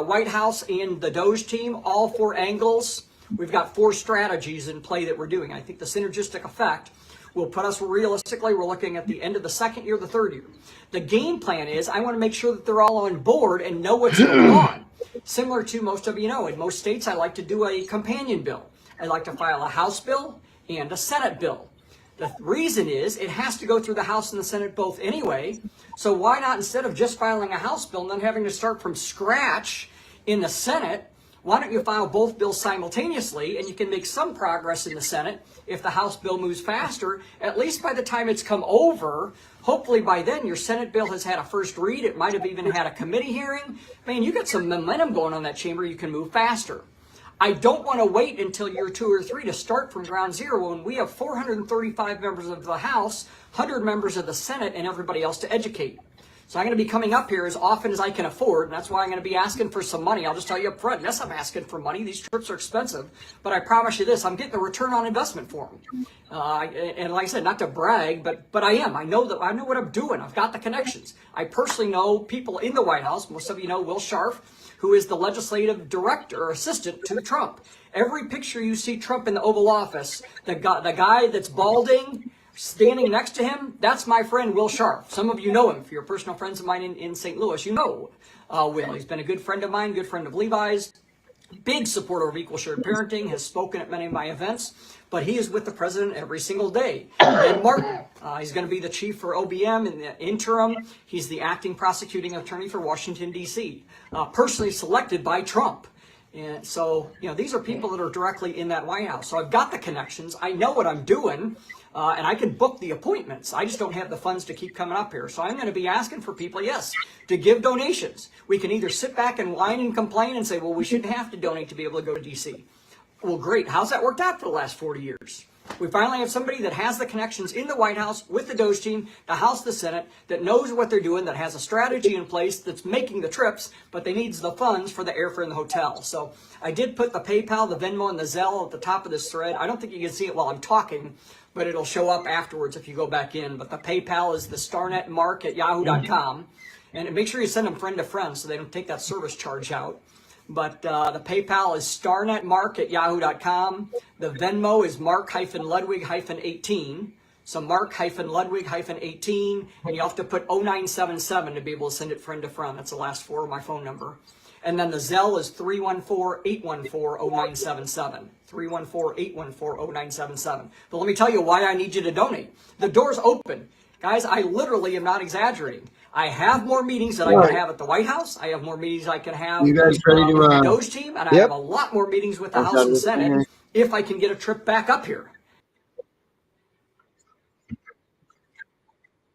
White House, and the Doge team, all 4 angles, we've got 4 strategies in play that we're doing. I think the synergistic effect will put us realistically, we're looking at the end of the second year, the third year. The game plan is I want to make sure that they're all on board and know what's going on. Similar to most of you know, in most states, I like to do a companion bill. I like to file a House bill and a Senate bill. The reason is it has to go through the House and the Senate both anyway. So why not, instead of just filing a House bill and then having to start from scratch in the Senate, why don't you file both bills simultaneously, and you can make some progress in the Senate if the House bill moves faster. At least by the time it's come over, hopefully by then your Senate bill has had a first read. It might have even had a committee hearing. Man, you got some momentum going on that chamber. You can move faster. I don't want to wait until year 2 or 3 to start from ground zero when we have 435 members of the House, 100 members of the Senate, and everybody else to educate. So I'm going to be coming up here as often as I can afford, and that's why I'm going to be asking for some money. I'll just tell you up front, yes, I'm asking for money. These trips are expensive, but I promise you this, I'm getting a return on investment for them. And like I said, not to brag, but I am. I know what I'm doing. I've got the connections. I personally know people in the White House. Most of you know Will Scharf, who is the legislative director or assistant to Trump. Every picture you see Trump in the Oval Office, the guy that's balding, standing next to him, that's my friend Will Scharf. Some of you know him. If you're personal friends of mine in St. Louis, you know Will. He's been a good friend of mine, good friend of Levi's, big supporter of equal shared parenting, has spoken at many of my events, but he is with the president every single day. And Martin, he's going to be the chief for OBM in the interim. He's the acting prosecuting attorney for Washington, D.C., personally selected by Trump. And so, these are people that are directly in that White House. So I've got the connections. I know what I'm doing, and I can book the appointments. I just don't have the funds to keep coming up here. So I'm going to be asking for people, yes, to give donations. We can either sit back and whine and complain and say, well, we shouldn't have to donate to be able to go to D.C. Well, great. How's that worked out for the last 40 years? We finally have somebody that has the connections in the White House with the Doge team, the House, the Senate, that knows what they're doing, that has a strategy in place, that's making the trips, but they needs the funds for the airfare and the hotel. So I did put the PayPal, the Venmo, and the Zelle at the top of this thread. I don't think you can see it while I'm talking, but it'll show up afterwards if you go back in. But the PayPal is the starnetmark@yahoo.com. And make sure you send them friend to friend so they don't take that service charge out. But the PayPal is starnetmark@yahoo.com. The Venmo is Mark-Ludwig-18. So Mark-Ludwig-18. And you have to put 0977 to be able to send it friend to friend. That's the last 4 of my phone number. And then the Zelle is 314-814-0977. 314-814-0977. But let me tell you why I need you to donate. The door's open. Guys, I literally am not exaggerating. I have more meetings that I can have at the White House. I have more meetings I can have You guys ready to, with the Doge team. And I have a lot more meetings with the House and Senate if I can get a trip back up here.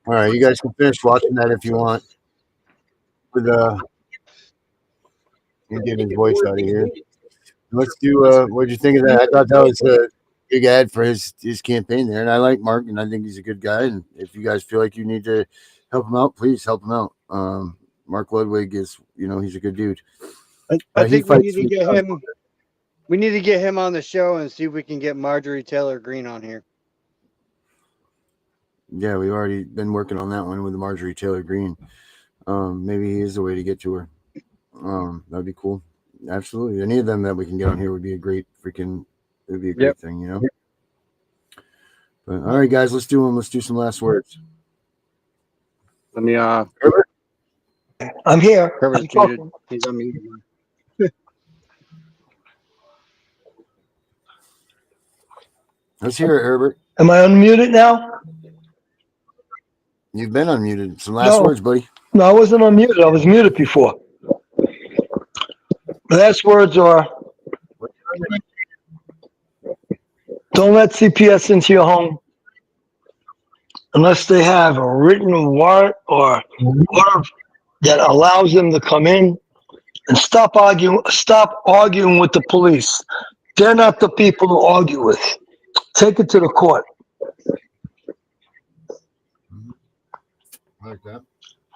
All right, you guys can finish watching that if you want. With you get his voice out of here. Let's do. What'd you think of that? I thought that was a big ad for his campaign there, and I like Mark, and I think he's a good guy. And if you guys feel like you need to help him out, please help him out. Mark Ludwig is, he's a good dude. I think we need to get him. We need to get him on the show and see if we can get Marjorie Taylor Greene on here. Yeah, we've already been working on that one with Marjorie Taylor Greene. Maybe he is the way to get to her. That'd be cool. Absolutely. Any of them that we can get on here would be a great thing, But all right, guys, let's do them. Let's do some last words. Let me Herbert? I'm here. Herbert's muted. He's unmuted. Let's hear it, Herbert. Am I unmuted now? You've been unmuted. Some last words, buddy. No, I wasn't unmuted. I was muted before. Last words are, don't let CPS into your home unless they have a written warrant or order that allows them to come in, and stop arguing with the police. They're not the people to argue with. Take it to the court. I like that.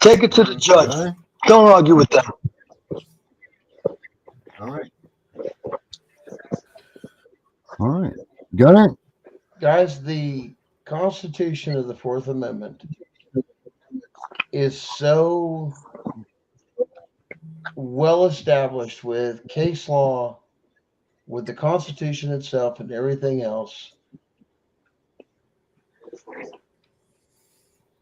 Take it to the judge. All right. Don't argue with them. All right. All right. Got it? Guys, the Constitution of the Fourth Amendment is so well established with case law, with the Constitution itself and everything else.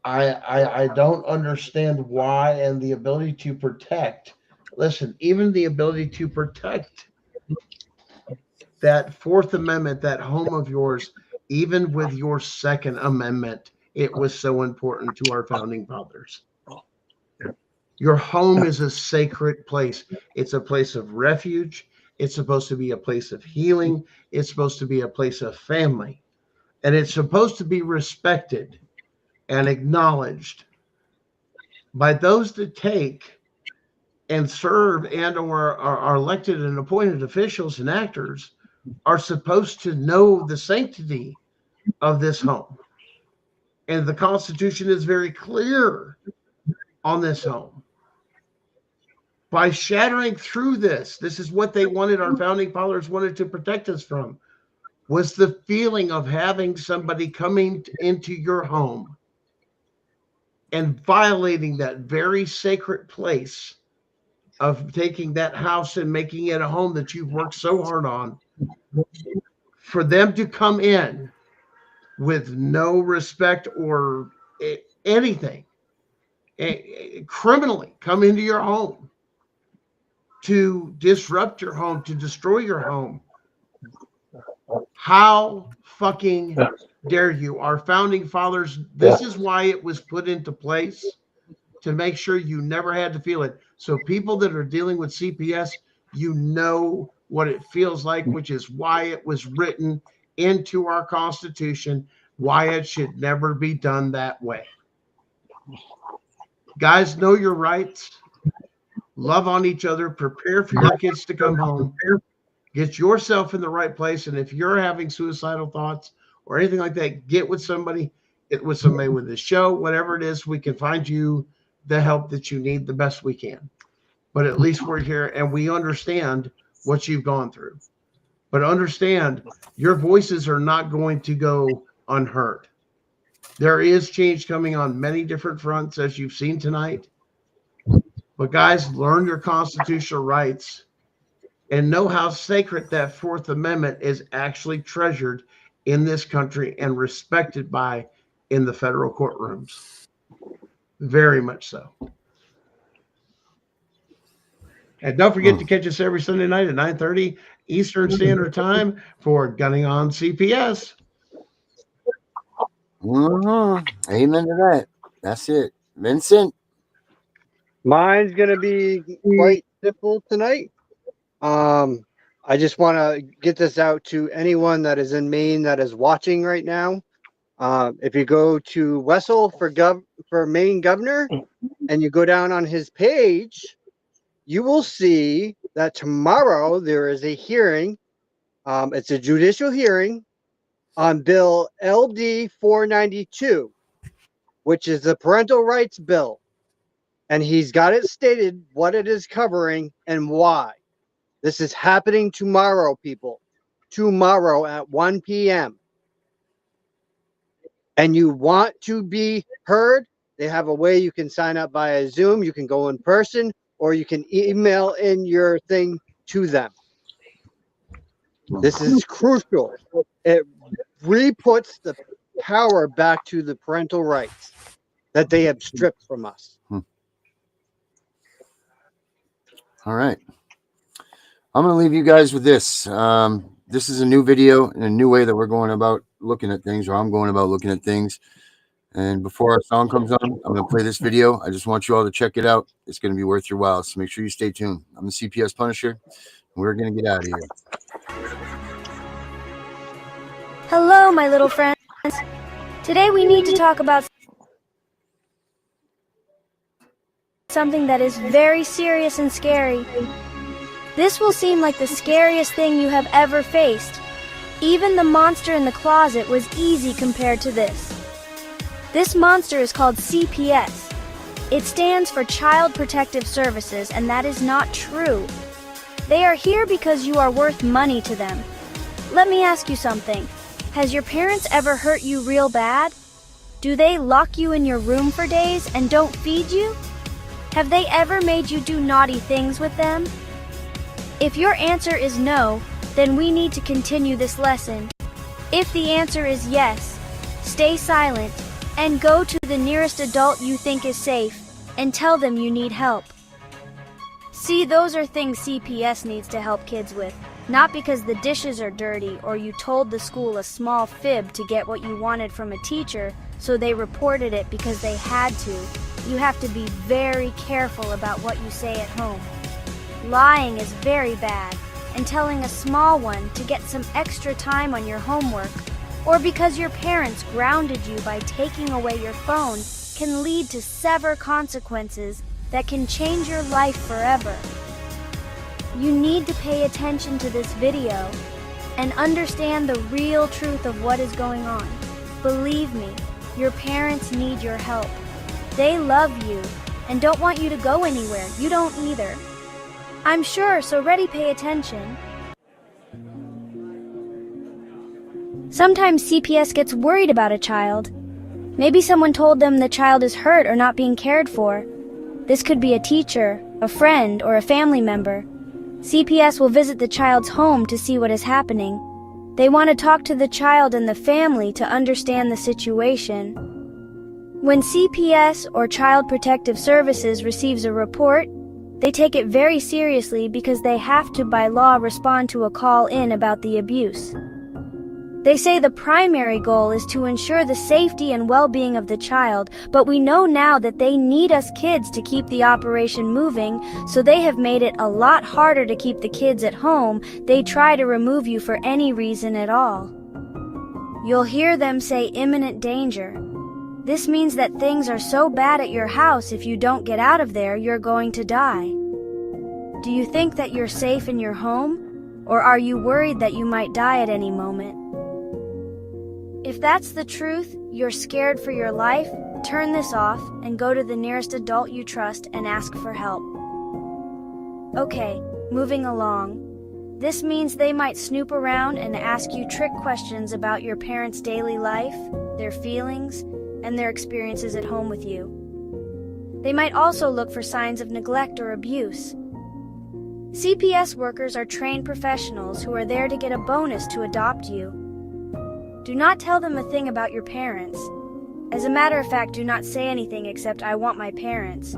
I don't understand why, and the ability to protect. Listen, even the ability to protect that Fourth Amendment, that home of yours, even with your Second Amendment, it was so important to our founding fathers. Your home is a sacred place. It's a place of refuge. It's supposed to be a place of healing. It's supposed to be a place of family. And it's supposed to be respected and acknowledged by those that take and serve and or are elected and appointed officials and actors are supposed to know the sanctity of this home. And the Constitution is very clear on this home. By shattering through this is what they wanted, our founding fathers wanted to protect us from, was the feeling of having somebody coming into your home and violating that very sacred place of taking that house and making it a home that you've worked so hard on, for them to come in with no respect or anything, criminally come into your home to disrupt your home, to destroy your home. How fucking dare you? Our founding fathers, this is why it was put into place, to make sure you never had to feel it. So people that are dealing with CPS, you know what it feels like, which is why it was written into our Constitution, why it should never be done that way. Guys, know your rights. Love on each other. Prepare for your kids to come home. Get yourself in the right place. And if you're having suicidal thoughts or anything like that, get with somebody. Get with somebody with the show. Whatever it is, we can find you the help that you need the best we can. But at least we're here and we understand what you've gone through. But understand, your voices are not going to go unheard. There is change coming on many different fronts, as you've seen tonight. But guys, learn your constitutional rights and know how sacred that Fourth Amendment is actually treasured in this country and respected by in the federal courtrooms. Very much so. And don't forget to catch us every Sunday night at 9:30 Eastern Standard Time for Gunning on CPS. Amen to that. That's it. Vincent? Mine's going to be quite simple tonight. I just want to get this out to anyone that is in Maine that is watching right now. If you go to Wessel for Maine governor and you go down on his page, you will see that tomorrow there is a hearing. It's a judicial hearing on Bill LD 492, which is the parental rights bill. And he's got it stated what it is covering and why. This is happening tomorrow, people. Tomorrow at 1 p.m. And you want to be heard, they have a way you can sign up via Zoom. You can go in person, or you can email in your thing to them. This is crucial. It re-puts the power back to the parental rights that they have stripped from us. All right. I'm going to leave you guys with this. This is a new video and a new way that we're going about looking at things, or I'm going about looking at things. And before our song comes on, I'm going to play this video. I just want you all to check it out. It's going to be worth your while, so make sure you stay tuned. I'm the CPS Punisher, and we're going to get out of here. Hello, my little friends. Today we need to talk about something that is very serious and scary. This will seem like the scariest thing you have ever faced. Even the monster in the closet was easy compared to this. This monster is called CPS. It stands for Child Protective Services, and that is not true. They are here because you are worth money to them. Let me ask you something. Has your parents ever hurt you real bad? Do they lock you in your room for days and don't feed you? Have they ever made you do naughty things with them? If your answer is no, then we need to continue this lesson. If the answer is yes, stay silent and go to the nearest adult you think is safe and tell them you need help. See, those are things CPS needs to help kids with. Not because the dishes are dirty or you told the school a small fib to get what you wanted from a teacher, so they reported it because they had to. You have to be very careful about what you say at home. Lying is very bad, and telling a small one to get some extra time on your homework, or because your parents grounded you by taking away your phone, can lead to severe consequences that can change your life forever. You need to pay attention to this video and understand the real truth of what is going on. Believe me, your parents need your help. They love you and don't want you to go anywhere. You don't either. I'm sure, so ready, pay attention. Sometimes CPS gets worried about a child. Maybe someone told them the child is hurt or not being cared for. This could be a teacher, a friend, or a family member. CPS will visit the child's home to see what is happening. They want to talk to the child and the family to understand the situation. When CPS or Child Protective Services receives a report, they take it very seriously because they have to, by law, respond to a call in about the abuse. They say the primary goal is to ensure the safety and well-being of the child, but we know now that they need us kids to keep the operation moving, so they have made it a lot harder to keep the kids at home. They try to remove you for any reason at all. You'll hear them say imminent danger. This means that things are so bad at your house, if you don't get out of there, you're going to die. Do you think that you're safe in your home? Or are you worried that you might die at any moment? If that's the truth, you're scared for your life, turn this off and go to the nearest adult you trust and ask for help. Okay, moving along. This means they might snoop around and ask you trick questions about your parents' daily life, their feelings, and their experiences at home with you. They might also look for signs of neglect or abuse. CPS workers are trained professionals who are there to get a bonus to adopt you. Do not tell them a thing about your parents. As a matter of fact, do not say anything except "I want my parents,"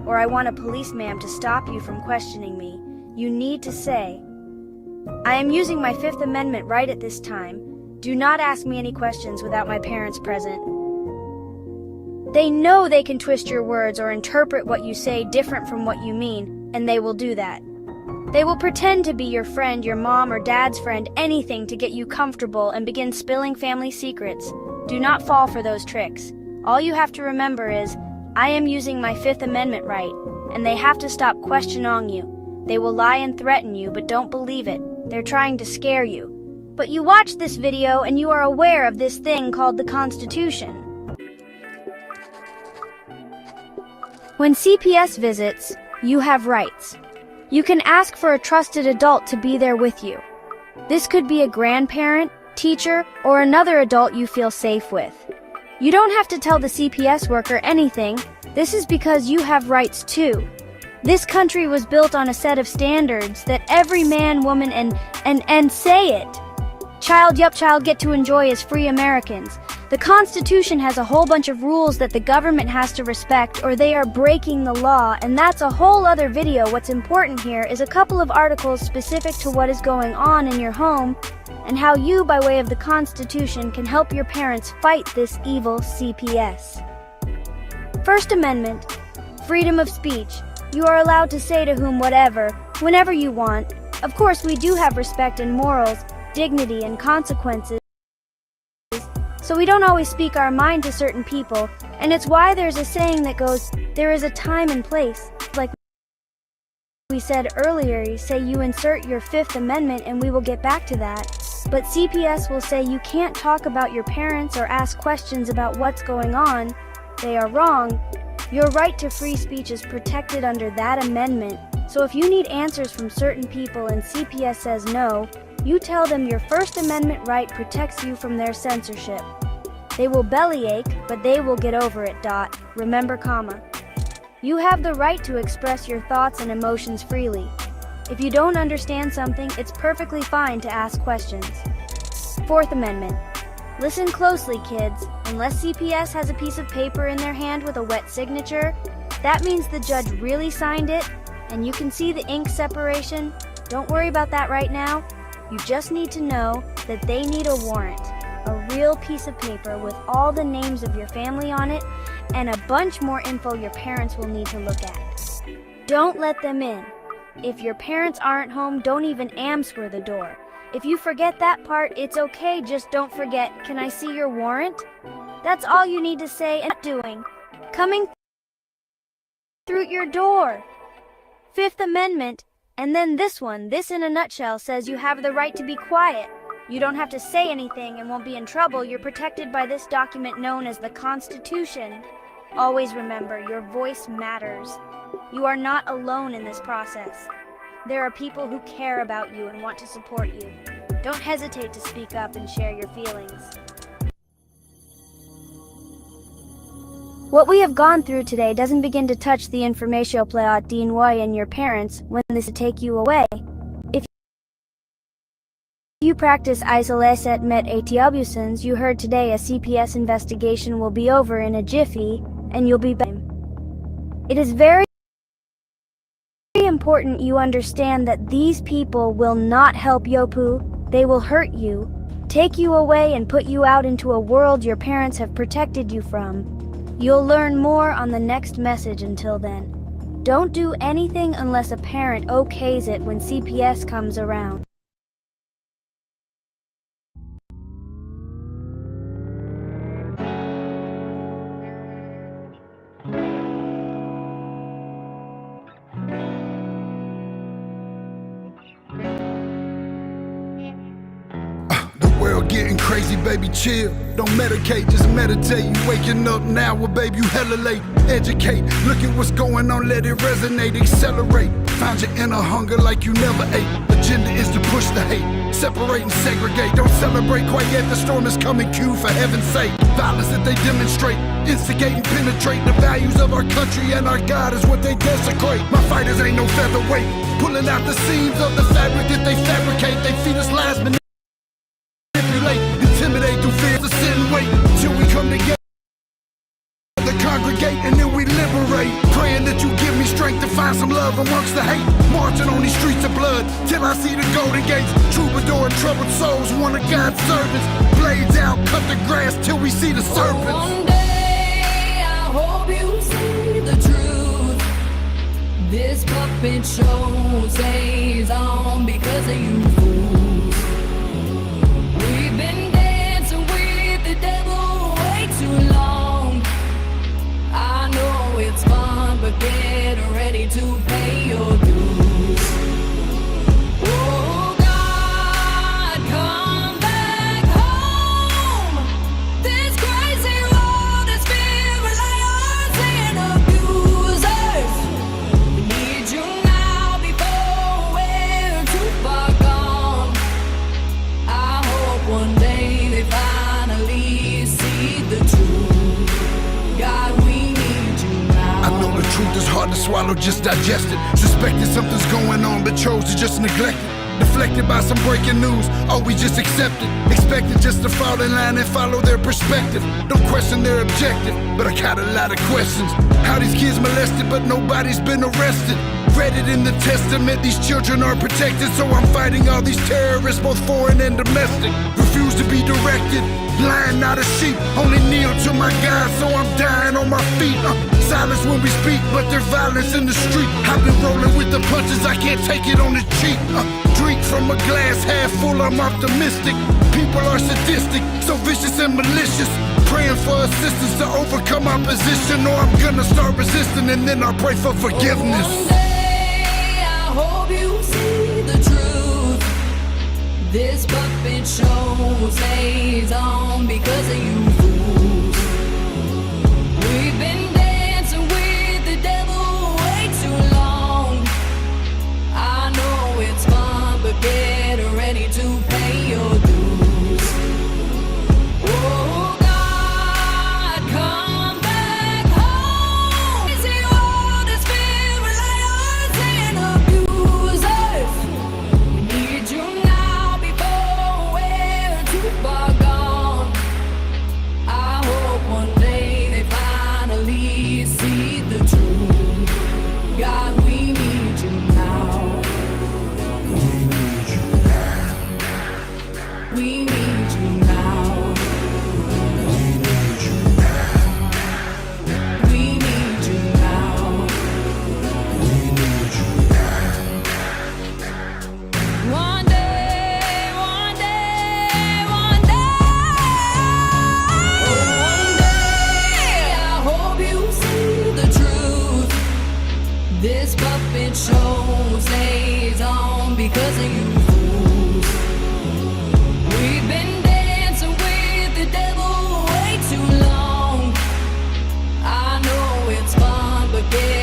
or "I want a policeman to stop you from questioning me." You need to say, "I am using my Fifth Amendment right at this time. Do not ask me any questions without my parents present." They know they can twist your words or interpret what you say different from what you mean, and they will do that. They will pretend to be your friend, your mom or dad's friend, anything to get you comfortable and begin spilling family secrets. Do not fall for those tricks. All you have to remember is, I am using my Fifth Amendment right, and they have to stop questioning you. They will lie and threaten you, but don't believe it. They're trying to scare you. But you watched this video and you are aware of this thing called the Constitution. When CPS visits, you have rights. You can ask for a trusted adult to be there with you. This could be a grandparent, teacher, or another adult you feel safe with. You don't have to tell the CPS worker anything. This is because you have rights too. This country was built on a set of standards that every man, woman, and say it, child get to enjoy as free Americans. The Constitution has a whole bunch of rules that the government has to respect or they are breaking the law, and that's a whole other video. What's important here is a couple of articles specific to what is going on in your home and how you, by way of the Constitution, can help your parents fight this evil CPS. First Amendment, freedom of speech. You are allowed to say to whom whatever, whenever you want. Of course, we do have respect and morals, dignity and consequences. So we don't always speak our mind to certain people, and it's why there's a saying that goes, there is a time and place. Like we said earlier, you say you insert your Fifth Amendment and we will get back to that. But CPS will say you can't talk about your parents or ask questions about what's going on. They are wrong. Your right to free speech is protected under that amendment. So if you need answers from certain people and CPS says no, you tell them your First Amendment right protects you from their censorship. They will bellyache, but they will get over it. Remember, comma. You have the right to express your thoughts and emotions freely. If you don't understand something, it's perfectly fine to ask questions. Fourth Amendment. Listen closely, kids. Unless CPS has a piece of paper in their hand with a wet signature, that means the judge really signed it, and you can see the ink separation. Don't worry about that right now. You just need to know that they need a warrant, a real piece of paper with all the names of your family on it, and a bunch more info your parents will need to look at. Don't let them in. If your parents aren't home, don't even answer the door. If you forget that part, it's okay, just don't forget, "Can I see your warrant?" That's all you need to say and doing. Coming through your door. Fifth Amendment, and then this one, this in a nutshell, says you have the right to be quiet. You don't have to say anything and won't be in trouble. You're protected by this document known as the Constitution. Always remember, your voice matters. You are not alone in this process. There are people who care about you and want to support you. Don't hesitate to speak up and share your feelings. What we have gone through today doesn't begin to touch the information plot DNY and your parents when this will take you away. If you practice isolation met accusations you heard today, a CPS investigation will be over in a jiffy and you'll be back. It is very important you understand that these people will not help Yopu. They will hurt you, take you away and put you out into a world your parents have protected you from. You'll learn more on the next message. Until then, don't do anything unless a parent okays it when CPS comes around. Getting crazy, baby, chill. Don't medicate, just meditate. You waking up now, well, baby, you hella late. Educate, look at what's going on, let it resonate, accelerate. Find your inner hunger like you never ate. Agenda is to push the hate, separate and segregate. Don't celebrate quite yet, the storm is coming, Q, for heaven's sake. Violence that they demonstrate, instigate and penetrate. The values of our country and our God is what they desecrate. My fighters ain't no featherweight, pulling out the seams of the fabric that they fabricate. They feed us lies, intimidate through fear to sit and wait till we come together, congregate, and then we liberate. Praying that you give me strength to find some love amongst the hate. Marching on these streets of blood till I see the golden gates. Troubadour and troubled souls, one of God's servants. Blades out, cut the grass till we see the serpents. One day I hope you see the truth. This puppet show stays on because of you fools. We've been dancing with the devil way too long. I know it's fun, but get ready to pay your dues. Oh God, come back home. This crazy world is filled with liars and abusers. We need you now before we're too far gone. I hope one day they finally see the truth. God, we need you now. I know the truth is hard to swallow, just digest it. Suspected something's going on, but chose to just neglect it. Deflected by some breaking news, oh, we just accept it. Expected just to fall in line and follow their perspective. Don't question their objective, but I got a lot of questions. How these kids molested, but nobody's been arrested. Read it in the testament, these children are protected. So I'm fighting all these terrorists, both foreign and domestic. Refuse to be directed, blind, not a sheep. Only kneel to my God, so I'm dying on my feet. Silence when we speak, but there's violence in the street. I've been rolling with the punches, I can't take it on the cheap. Drink from a glass half full, I'm optimistic. People are sadistic, so vicious and malicious. Praying for assistance to overcome opposition, or I'm gonna start resisting and then I'll pray for forgiveness. One day I hope you see the truth. This puppet show stays on because of you fools. We've been dancing with the devil way too long. I know it's fun, but get ready to pay your dues. Oh God, come back home. Crazy world is filled with liars and abusers. We need you now before we're too far gone. again.